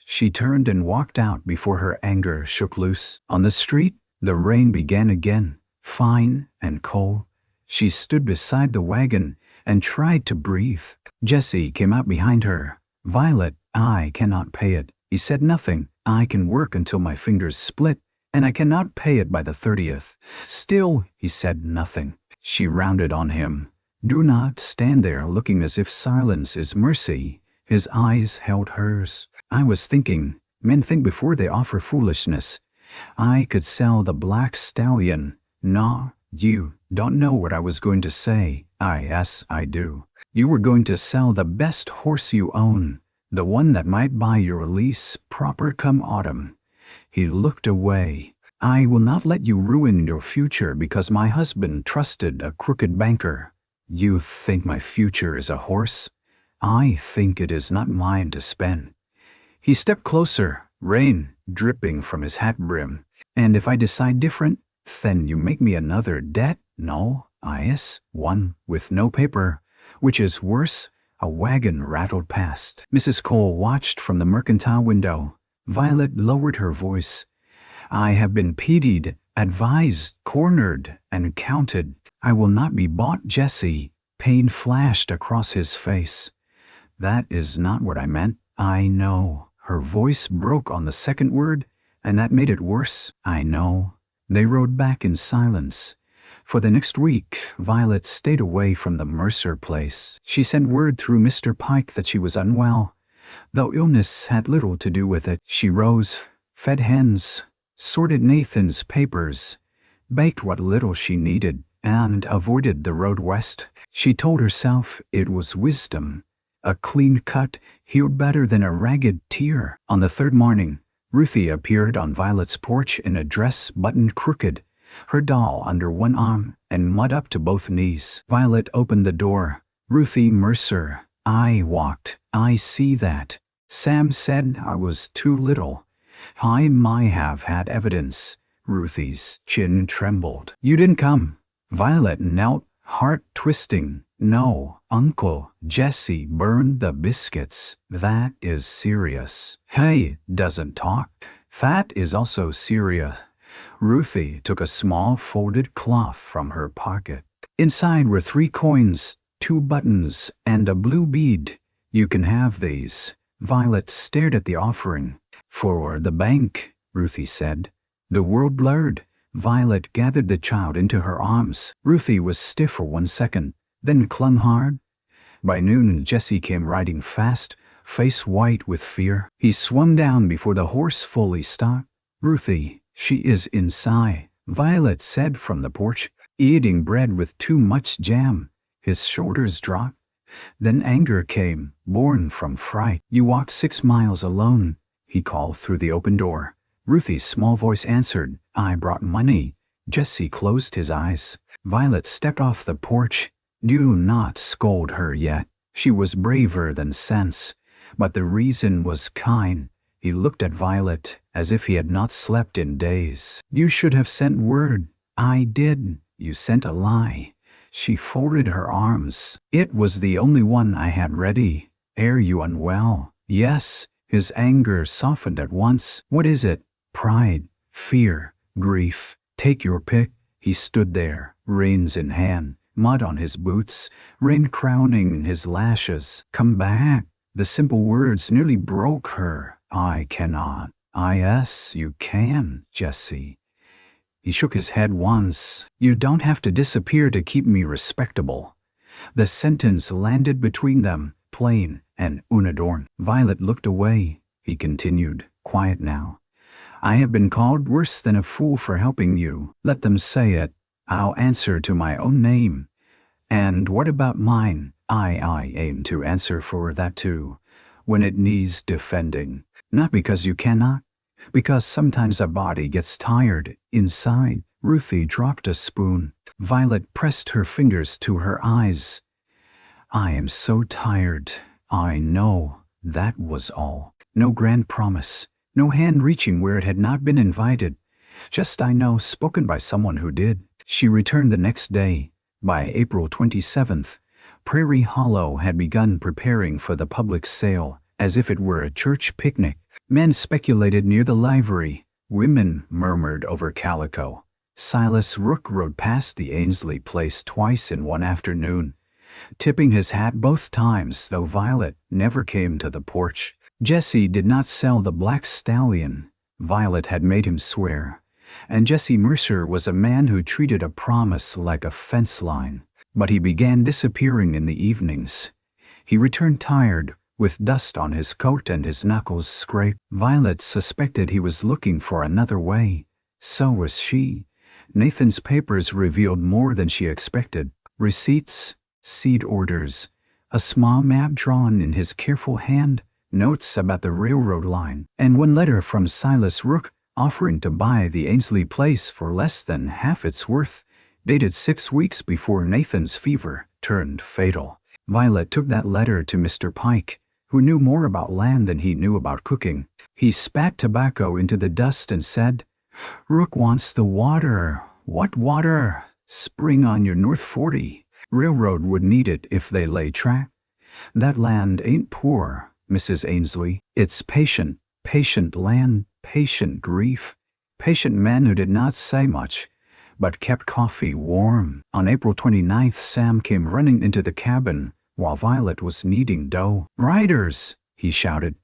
She turned and walked out before her anger shook loose. On the street, the rain began again, fine and cold. She stood beside the wagon and tried to breathe. Jessie came out behind her. "Violet, I cannot pay it." He said nothing. "I can work until my fingers split, and I cannot pay it by the 30th. "Still," he said nothing. She rounded on him. "Do not stand there looking as if silence is mercy." His eyes held hers. "I was thinking, men think before they offer foolishness. I could sell the black stallion." "No, you don't know what I was going to say." Yes, I do. You were going to sell the best horse you own, The one that might buy your lease proper come autumn. He looked away. I will not let you ruin your future because my husband trusted a crooked banker. You think my future is a horse? I think it is not mine to spend. He stepped closer, rain dripping from his hat brim. And if I decide different, then you make me another debt? No, one with no paper, which is worse. A wagon rattled past. Mrs. Cole watched from the mercantile window. Violet lowered her voice. I have been pitied, advised, cornered, and counted. I will not be bought, Jesse. Pain flashed across his face. That is not what I meant. I know. Her voice broke on the second word, and that made it worse. I know. They rode back in silence. For the next week, Violet stayed away from the Mercer place. She sent word through Mr. Pike that she was unwell, though illness had little to do with it. She rose, fed hens, sorted Nathan's papers, baked what little she needed, and avoided the road west. She told herself it was wisdom. A clean cut healed better than a ragged tear. On the third morning, Ruthie appeared on Violet's porch in a dress buttoned crooked, her doll under one arm and mud up to both knees. Violet opened the door. Ruthie Mercer. I walked. I see that. Sam said I was too little. I might have had evidence. Ruthie's chin trembled. You didn't come. Violet knelt, heart twisting. No, Uncle Jesse burned the biscuits. That is serious. Hey, doesn't talk. That is also serious. Ruthie took a small folded cloth from her pocket. Inside were 3 coins, 2 buttons, and a blue bead. You can have these. Violet stared at the offering. For the bank, Ruthie said. The world blurred. Violet gathered the child into her arms. Ruthie was stiff for 1 second, then clung hard. By noon, Jesse came riding fast, face white with fear. He swung down before the horse fully stopped. Ruthie, she is inside, Violet said from the porch, eating bread with too much jam. His shoulders dropped. Then anger came, born from fright. You walked 6 miles alone, he called through the open door. Ruthie's small voice answered, I brought money. Jesse closed his eyes. Violet stepped off the porch. Do not scold her yet. She was braver than sense. But the reason was kind. He looked at Violet as if he had not slept in days. You should have sent word. I did. You sent a lie. She folded her arms. It was the only one I had ready. Are you unwell? Yes. His anger softened at once. What is it? Pride, fear, grief. Take your pick. He stood there, reins in hand, mud on his boots, rain crowning his lashes. Come back. The simple words nearly broke her. I cannot. Yes, you can, Jesse. He shook his head once. You don't have to disappear to keep me respectable. The sentence landed between them, plain and unadorned. Violet looked away. He continued, quiet now. I have been called worse than a fool for helping you. Let them say it. I'll answer to my own name. And what about mine? I aim to answer for that too, when it needs defending. Not because you cannot, because sometimes a body gets tired inside. Ruthie dropped a spoon. Violet pressed her fingers to her eyes. I am so tired. I know. That was all. No grand promise. No hand reaching where it had not been invited. Just I know, spoken by someone who did. She returned the next day. By April 27th, Prairie Hollow had begun preparing for the public sale, as if it were a church picnic. Men speculated near the livery. Women murmured over calico. Silas Rook rode past the Ainsley place twice in one afternoon, tipping his hat both times, though Violet never came to the porch. Jesse did not sell the black stallion. Violet had made him swear. And Jesse Mercer was a man who treated a promise like a fence line. But he began disappearing in the evenings. He returned tired, with dust on his coat and his knuckles scraped. Violet suspected he was looking for another way. So was she. Nathan's papers revealed more than she expected. Receipts, seed orders, a small map drawn in his careful hand, notes about the railroad line, and one letter from Silas Rook offering to buy the Ainsley place for less than half its worth, dated 6 weeks before Nathan's fever turned fatal. Violet took that letter to Mr. Pike, who knew more about land than he knew about cooking. He spat tobacco into the dust and said, "Rook wants the water." "What water?" "Spring on your North 40. Railroad would need it if they lay track. That land ain't poor, Mrs. Ainsley. It's patient land, patient grief, patient men who did not say much, but kept coffee warm." On April 29th, Sam came running into the cabin while Violet was kneading dough. "Riders!" he shouted.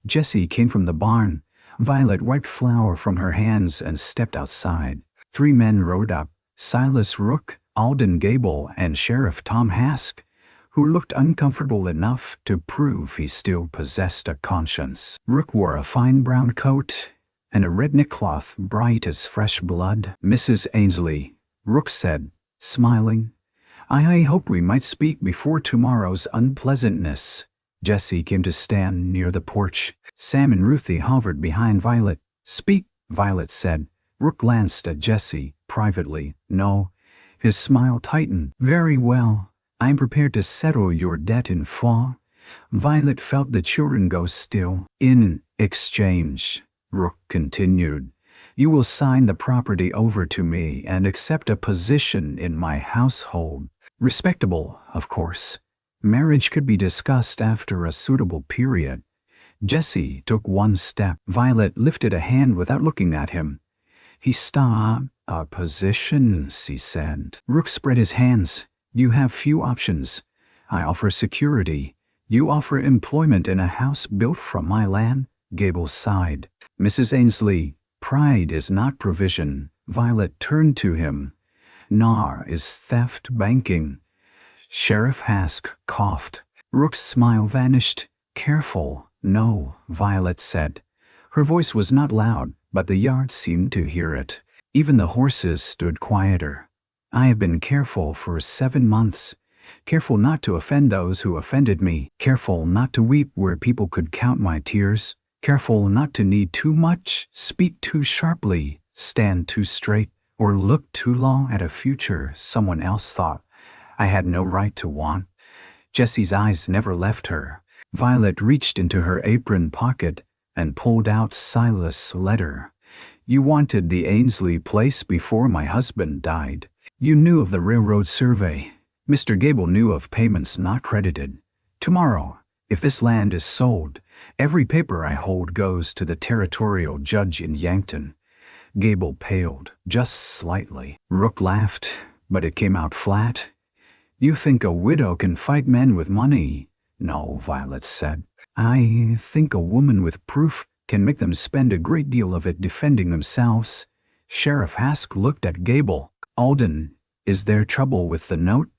Jesse came from the barn. Violet wiped flour from her hands and stepped outside. 3 men rode up, Silas Rook, Alden Gable, and Sheriff Tom Hask, who looked uncomfortable enough to prove he still possessed a conscience. Rook wore a fine brown coat and a red neckcloth bright as fresh blood. "Mrs. Ainsley," Rook said, smiling, I hope we might speak before tomorrow's unpleasantness." Jesse came to stand near the porch. Sam and Ruthie hovered behind Violet. "Speak," Violet said. Rook glanced at Jesse privately. "No." His smile tightened. "Very well. I'm prepared to settle your debt in full." Violet felt the children go still. "In exchange," Rook continued, "you will sign the property over to me and accept a position in my household. Respectable, of course. Marriage could be discussed after a suitable period." Jesse took one step. Violet lifted a hand without looking at him. He stopped. "A position," she said. Rook spread his hands. "You have few options. I offer security. You offer employment in a house built from my land." Gable sighed. "Mrs. Ainsley, pride is not provision." Violet turned to him. "Nor is theft banking." Sheriff Hask coughed. Rook's smile vanished. "Careful." "No," Violet said. Her voice was not loud, but the yard seemed to hear it. Even the horses stood quieter. "I have been careful for 7 months. Careful not to offend those who offended me. Careful not to weep where people could count my tears. Careful not to need too much, speak too sharply, stand too straight, or look too long at a future someone else thought I had no right to want." Jesse's eyes never left her. Violet reached into her apron pocket and pulled out Silas' letter. "You wanted the Ainsley place before my husband died. You knew of the railroad survey. Mr. Gable knew of payments not credited. Tomorrow, if this land is sold, every paper I hold goes to the territorial judge in Yankton." Gable paled, just slightly. Rook laughed, but it came out flat. "You think a widow can fight men with money?" "No," Violet said. "I think a woman with proof can make them spend a great deal of it defending themselves." Sheriff Hask looked at Gable. "Alden, is there trouble with the note?"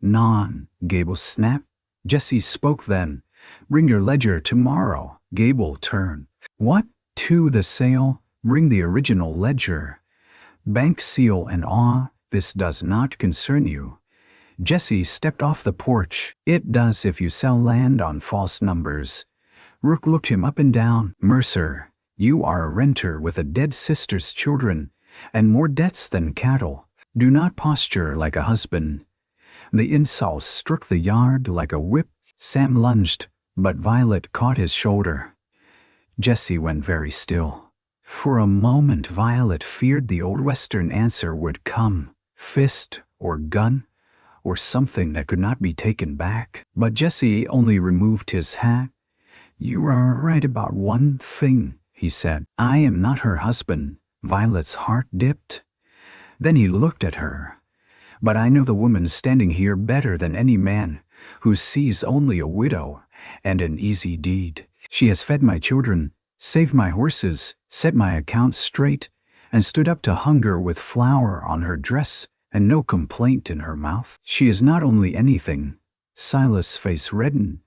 "None," Gable snapped. Jesse spoke then. "Bring your ledger tomorrow." Gable turned. "What? To the sale? Bring the original ledger. Bank seal and all. This does not concern you." Jesse stepped off the porch. "It does if you sell land on false numbers." Rook looked him up and down. "Mercer, you are a renter with a dead sister's children, and more debts than cattle. Do not posture like a husband." The insult struck the yard like a whip. Sam lunged, but Violet caught his shoulder. Jesse went very still. For a moment Violet feared the old Western answer would come, fist or gun, or something that could not be taken back. But Jesse only removed his hat. "You are right about one thing," he said. "I am not her husband." Violet's heart dipped. Then he looked at her. "But I know the woman standing here better than any man who sees only a widow and an easy deed. She has fed my children, saved my horses, set my accounts straight, and stood up to hunger with flour on her dress and no complaint in her mouth. She is not only anything." Silas' face reddened.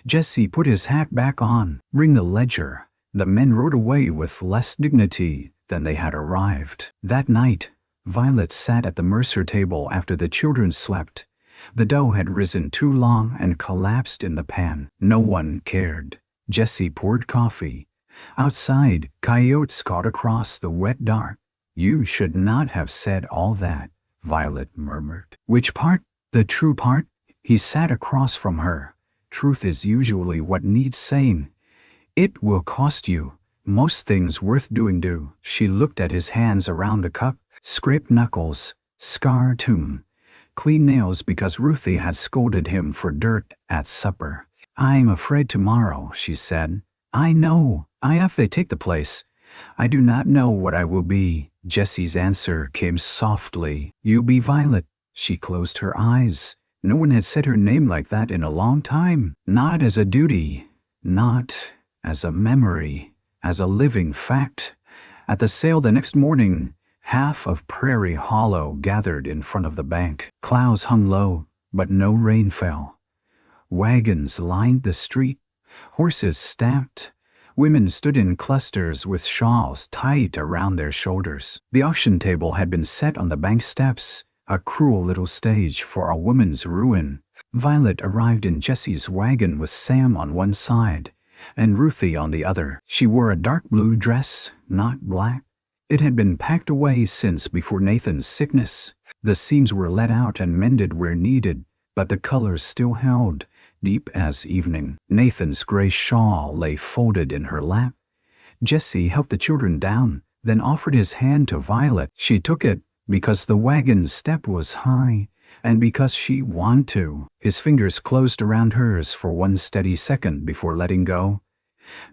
Jesse put his hat back on. "Bring the ledger." The men rode away with less dignity than they had arrived. That night, Violet sat at the Mercer table after the children slept. The dough had risen too long and collapsed in the pan. No one cared. Jessie poured coffee. Outside, coyotes cawed across the wet dark. You should not have said all that, Violet murmured. Which part? The true part? He sat across from her. Truth is usually what needs saying. It will cost you. Most things worth doing do. She looked at his hands around the cup. Scraped knuckles, scar tomb, clean nails because Ruthie had scolded him for dirt at supper. I'm afraid tomorrow, she said. I know. If they take the place, I do not know what I will be. Jessie's answer came softly. You be Violet. She closed her eyes. No one had said her name like that in a long time. Not as a duty. Not as a memory. As a living fact. At the sale the next morning, half of Prairie Hollow gathered in front of the bank. Clouds hung low, but no rain fell. Wagons lined the street. Horses stamped. Women stood in clusters with shawls tight around their shoulders. The auction table had been set on the bank steps, a cruel little stage for a woman's ruin. Violet arrived in Jessie's wagon with Sam on one side and Ruthie on the other. She wore a dark blue dress, not black. It had been packed away since before Nathan's sickness. The seams were let out and mended where needed, but the colors still held, deep as evening. Nathan's gray shawl lay folded in her lap. Jessie helped the children down, then offered his hand to Violet. She took it because the wagon's step was high, and because she wanted to. His fingers closed around hers for one steady second before letting go.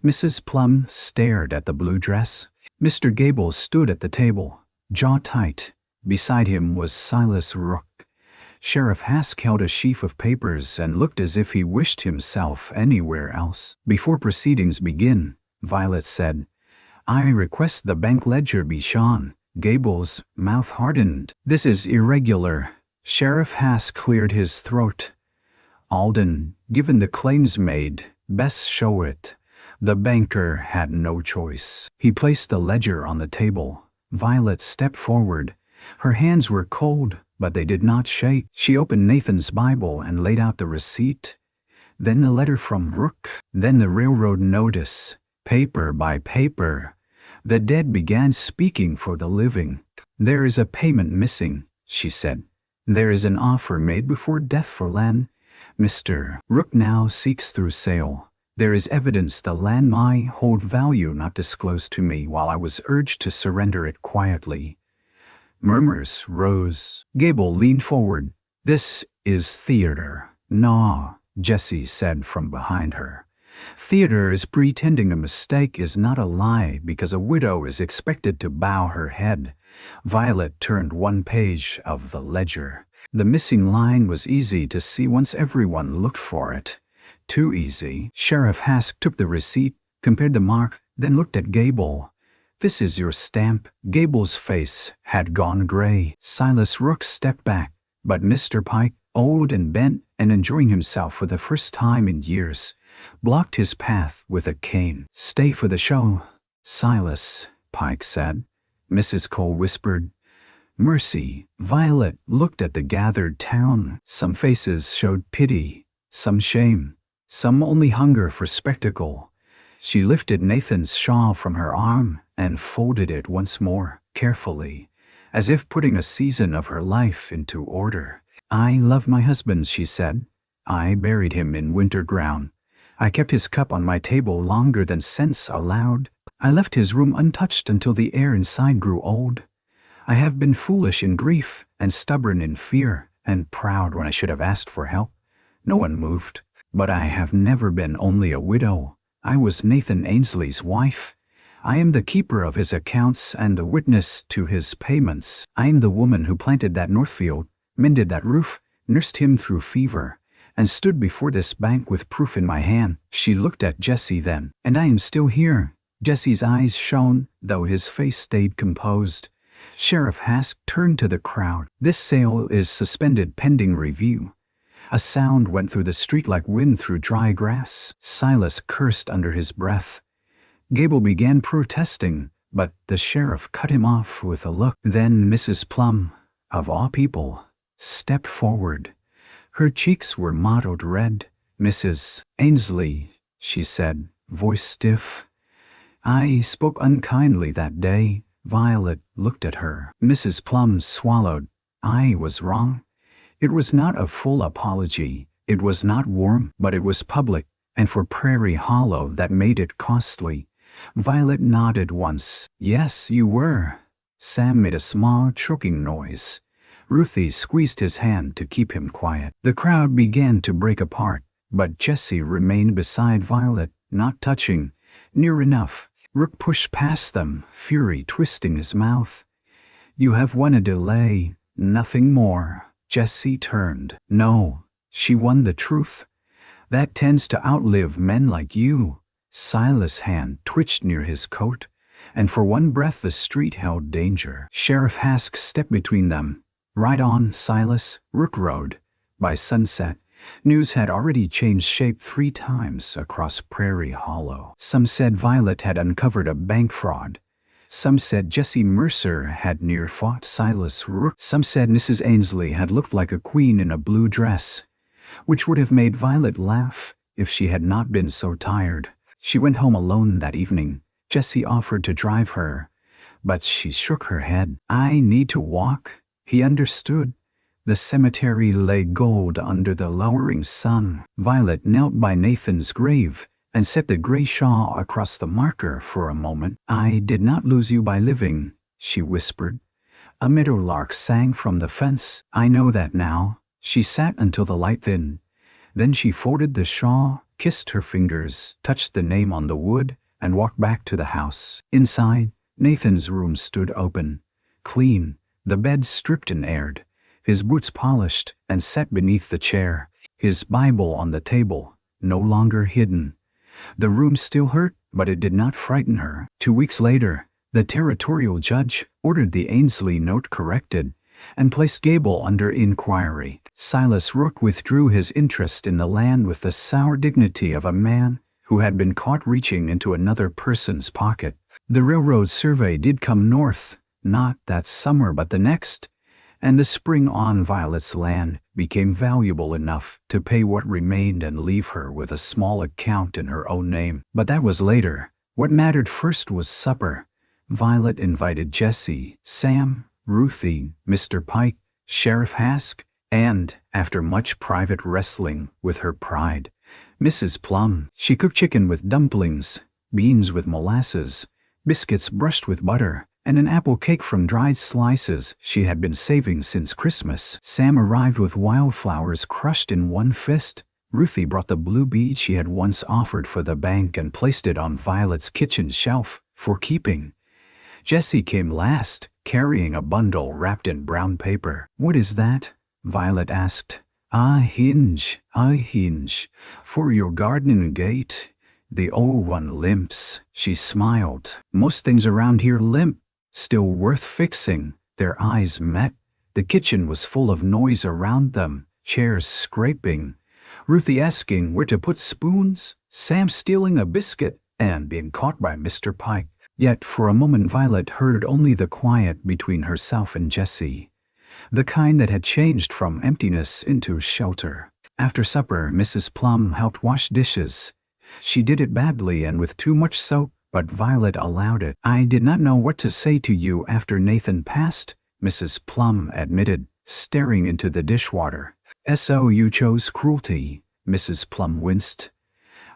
Mrs. Plum stared at the blue dress. Mr. Gable stood at the table, jaw tight. Beside him was Silas Rook. Sheriff Hask held a sheaf of papers and looked as if he wished himself anywhere else. Before proceedings begin, Violet said, I request the bank ledger be shown. Gable's mouth hardened. This is irregular. Sheriff Hask cleared his throat. Alden, given the claims made, best show it. The banker had no choice. He placed the ledger on the table. Violet stepped forward. Her hands were cold, but they did not shake. She opened Nathan's Bible and laid out the receipt. Then the letter from Rook. Then the railroad notice. Paper by paper. The dead began speaking for the living. There is a payment missing, she said. There is an offer made before death for land. Mr. Rook now seeks through sale. There is evidence the land might hold value not disclosed to me while I was urged to surrender it quietly. Murmurs rose. Gable leaned forward. This is theater. No, Jessie said from behind her. Theater is pretending a mistake is not a lie because a widow is expected to bow her head. Violet turned one page of the ledger. The missing line was easy to see once everyone looked for it. Too easy. Sheriff Hask took the receipt, compared the mark, then looked at Gable. This is your stamp. Gable's face had gone gray. Silas Rook stepped back, but Mr. Pike, old and bent and enjoying himself for the first time in years, blocked his path with a cane. Stay for the show, Silas, Pike said. Mrs. Cole whispered, Mercy. Violet looked at the gathered town. Some faces showed pity, some shame, some only hunger for spectacle. She lifted Nathan's shawl from her arm and folded it once more, carefully, as if putting a season of her life into order. I love my husband, she said. I buried him in winter ground. I kept his cup on my table longer than sense allowed. I left his room untouched until the air inside grew old. I have been foolish in grief and stubborn in fear and proud when I should have asked for help. No one moved. But I have never been only a widow. I was Nathan Ainsley's wife. I am the keeper of his accounts and the witness to his payments. I am the woman who planted that Northfield, mended that roof, nursed him through fever, and stood before this bank with proof in my hand. She looked at Jessie then. And I am still here. Jessie's eyes shone, though his face stayed composed. Sheriff Hask turned to the crowd. This sale is suspended pending review. A sound went through the street like wind through dry grass. Silas cursed under his breath. Gable began protesting, but the sheriff cut him off with a look. Then Mrs. Plum, of all people, stepped forward. Her cheeks were mottled red. Mrs. Ainsley, she said, voice stiff. "I spoke unkindly that day." Violet looked at her. Mrs. Plum swallowed. "I was wrong. It was not a full apology. It was not warm, but it was public, and for Prairie Hollow that made it costly." Violet nodded once. "Yes, you were." Sam made a small choking noise. Ruthie squeezed his hand to keep him quiet. The crowd began to break apart, but Jesse remained beside Violet, not touching. Near enough. Rook pushed past them, fury twisting his mouth. "You have won a delay, nothing more." Jesse turned. "No, she won the truth. That tends to outlive men like you." Silas' hand twitched near his coat, and for one breath the street held danger. Sheriff Hask stepped between them. "Right on, Silas." Rook rode. By sunset, news had already changed shape 3 times across Prairie Hollow. Some said Violet had uncovered a bank fraud. Some said Jesse Mercer had near-fought Silas Rook. Some said Mrs. Ainsley had looked like a queen in a blue dress, which would have made Violet laugh if she had not been so tired. She went home alone that evening. Jesse offered to drive her, but she shook her head. "I need to walk." He understood. The cemetery lay gold under the lowering sun. Violet knelt by Nathan's grave and set the gray shawl across the marker for a moment. "I did not lose you by living," she whispered. A meadowlark sang from the fence. "I know that now." She sat until the light thinned. Then she folded the shawl, kissed her fingers, touched the name on the wood, and walked back to the house. Inside, Nathan's room stood open, clean, the bed stripped and aired, his boots polished and set beneath the chair, his Bible on the table, no longer hidden. The room still hurt, but it did not frighten her. 2 weeks later, the territorial judge ordered the Ainsley note corrected and placed Gable under inquiry. Silas Rook withdrew his interest in the land with the sour dignity of a man who had been caught reaching into another person's pocket. The railroad survey did come north, not that summer but the next, and the spring on Violet's land became valuable enough to pay what remained and leave her with a small account in her own name. But that was later. What mattered first was supper. Violet invited Jesse, Sam, Ruthie, Mr. Pike, Sheriff Hask, and, after much private wrestling with her pride, Mrs. Plum. She cooked chicken with dumplings, beans with molasses, biscuits brushed with butter, and an apple cake from dried slices she had been saving since Christmas. Sam arrived with wildflowers crushed in one fist. Ruthie brought the blue bead she had once offered for the bank and placed it on Violet's kitchen shelf for keeping. Jesse came last, carrying a bundle wrapped in brown paper. "What is that?" Violet asked. A hinge, for your garden gate." "The old one limps," she smiled. "Most things around here limp. Still worth fixing." Their eyes met. The kitchen was full of noise around them, chairs scraping, Ruthie asking where to put spoons, Sam stealing a biscuit, and being caught by Mr. Pike. Yet for a moment Violet heard only the quiet between herself and Jesse, the kind that had changed from emptiness into shelter. After supper, Mrs. Plum helped wash dishes. She did it badly and with too much soap, but Violet allowed it. "I did not know what to say to you after Nathan passed," Mrs. Plum admitted, staring into the dishwater. "So you chose cruelty," Mrs. Plum winced.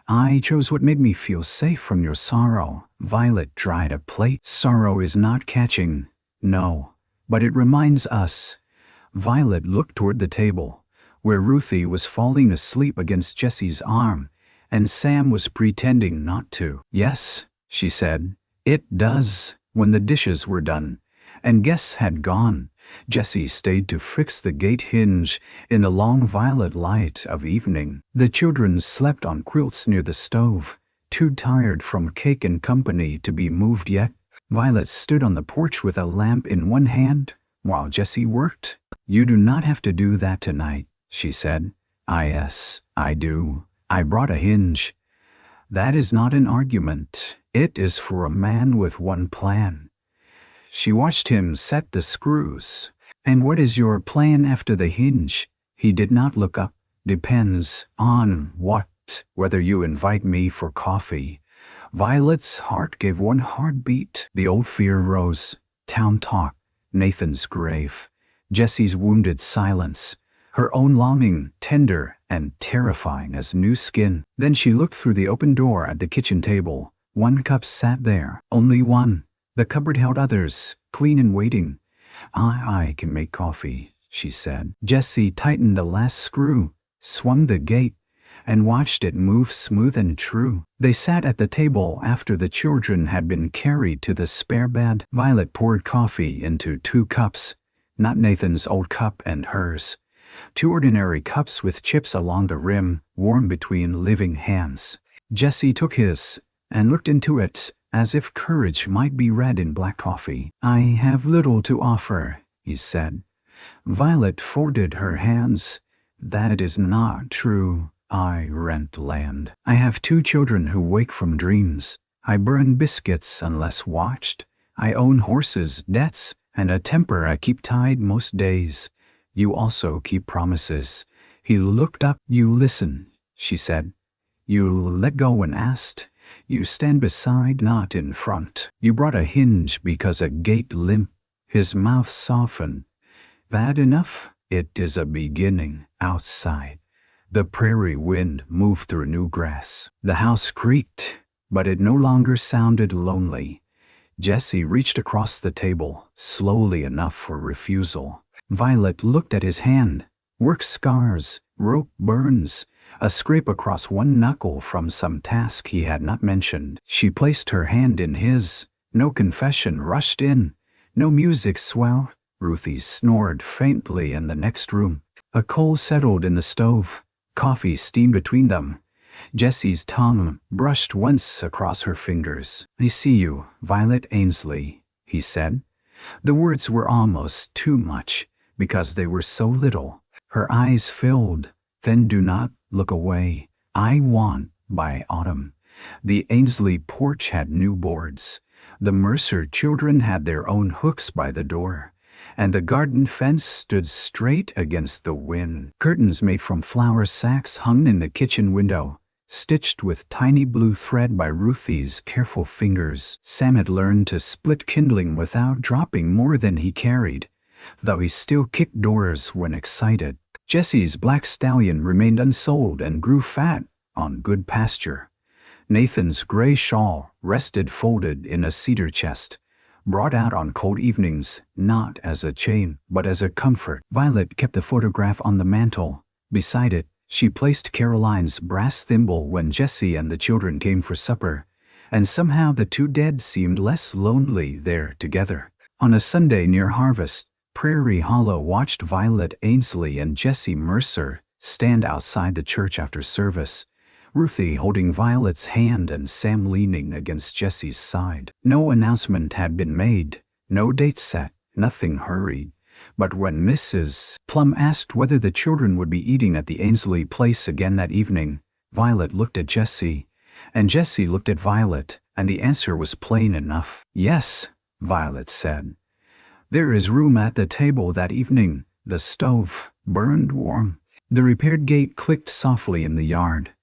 "I chose what made me feel safe from your sorrow." Violet dried a plate. "Sorrow is not catching." "No, but it reminds us." Violet looked toward the table, where Ruthie was falling asleep against Jesse's arm, and Sam was pretending not to. "Yes," she said, "it does." When the dishes were done, and guests had gone, Jesse stayed to fix the gate hinge in the long violet light of evening. The children slept on quilts near the stove, too tired from cake and company to be moved yet. Violet stood on the porch with a lamp in one hand, while Jesse worked. "You do not have to do that tonight," she said. Yes, I do. I brought a hinge." "That is not an argument. It is for a man with one plan." She watched him set the screws. "And what is your plan after the hinge?" He did not look up. "Depends on what. Whether you invite me for coffee, Violet's heart gave one hard beat. The old fear rose. Town talk, Nathan's grave, Jessie's wounded silence, her own longing, tender and terrifying as new skin. Then she looked through the open door at the kitchen table. One cup sat there, only one. The cupboard held others, clean and waiting. I can make coffee, she said. Jessie tightened the last screw, swung the gate, and watched it move smooth and true. They sat at the table after the children had been carried to the spare bed. Violet poured coffee into 2 cups, not Nathan's old cup and hers. 2 ordinary cups with chips along the rim, warm between living hands. Jessie took his and looked into it, as if courage might be read in black coffee. I have little to offer, he said. Violet folded her hands. That is not true. I rent land. I have 2 children who wake from dreams. I burn biscuits unless watched. I own horses, debts, and a temper I keep tied most days. You also keep promises. He looked up. You listen, she said. You let go when asked. You stand beside, not in front. You brought a hinge because a gate limp. His mouth softened. That enough? It is a beginning. Outside, the prairie wind moved through new grass. The house creaked, but it no longer sounded lonely. Jessie reached across the table, slowly enough for refusal. Violet looked at his hand. Work scars, rope burns, a scrape across one knuckle from some task he had not mentioned. She placed her hand in his. No confession rushed in. No music swelled. Ruthie snored faintly in the next room. A coal settled in the stove. Coffee steamed between them. Jessie's tongue brushed once across her fingers. I see you, Violet Ainsley, he said. The words were almost too much, because they were so little. Her eyes filled. Then do not look away. I want, by autumn. The Ainsley porch had new boards. The Mercer children had their own hooks by the door. And the garden fence stood straight against the wind. Curtains made from flour sacks hung in the kitchen window, stitched with tiny blue thread by Ruthie's careful fingers. Sam had learned to split kindling without dropping more than he carried, though he still kicked doors when excited. Jessie's black stallion remained unsold and grew fat on good pasture. Nathan's gray shawl rested folded in a cedar chest, brought out on cold evenings, not as a chain, but as a comfort. Violet kept the photograph on the mantel. Beside it, she placed Caroline's brass thimble when Jessie and the children came for supper, and somehow the 2 dead seemed less lonely there together. On a Sunday near harvest, Prairie Hollow watched Violet Ainsley and Jessie Mercer stand outside the church after service, Ruthie holding Violet's hand and Sam leaning against Jessie's side. No announcement had been made, no date set, nothing hurried. But when Mrs. Plum asked whether the children would be eating at the Ainsley place again that evening, Violet looked at Jessie, and Jessie looked at Violet, and the answer was plain enough. Yes, Violet said. There is room at the table that evening. The stove burned warm. The repaired gate clicked softly in the yard.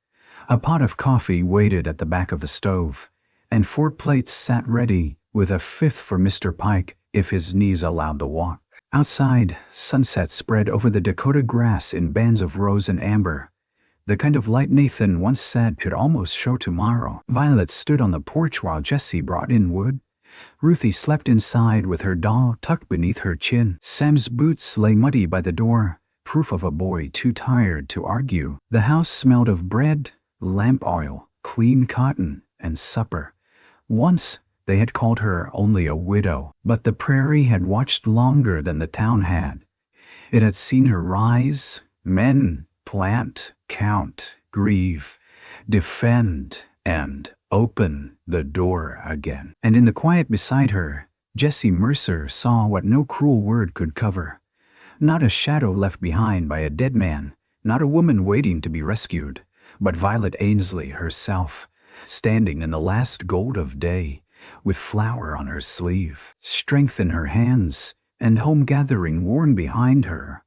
A pot of coffee waited at the back of the stove, and 4 plates sat ready, with a 5th for Mr. Pike if his knees allowed the walk. Outside, sunset spread over the Dakota grass in bands of rose and amber, the kind of light Nathan once said could almost show tomorrow. Violet stood on the porch while Jessie brought in wood. Ruthie slept inside with her doll tucked beneath her chin. Sam's boots lay muddy by the door, proof of a boy too tired to argue. The house smelled of bread, lamp oil, clean cotton, and supper. Once, they had called her only a widow, but the prairie had watched longer than the town had. It had seen her rise, mend, plant, count, grieve, defend, and open the door again. And in the quiet beside her, Jessie Mercer saw what no cruel word could cover. Not a shadow left behind by a dead man, not a woman waiting to be rescued, but Violet Ainsley herself, standing in the last gold of day, with flower on her sleeve, strength in her hands, and home gathering worn behind her.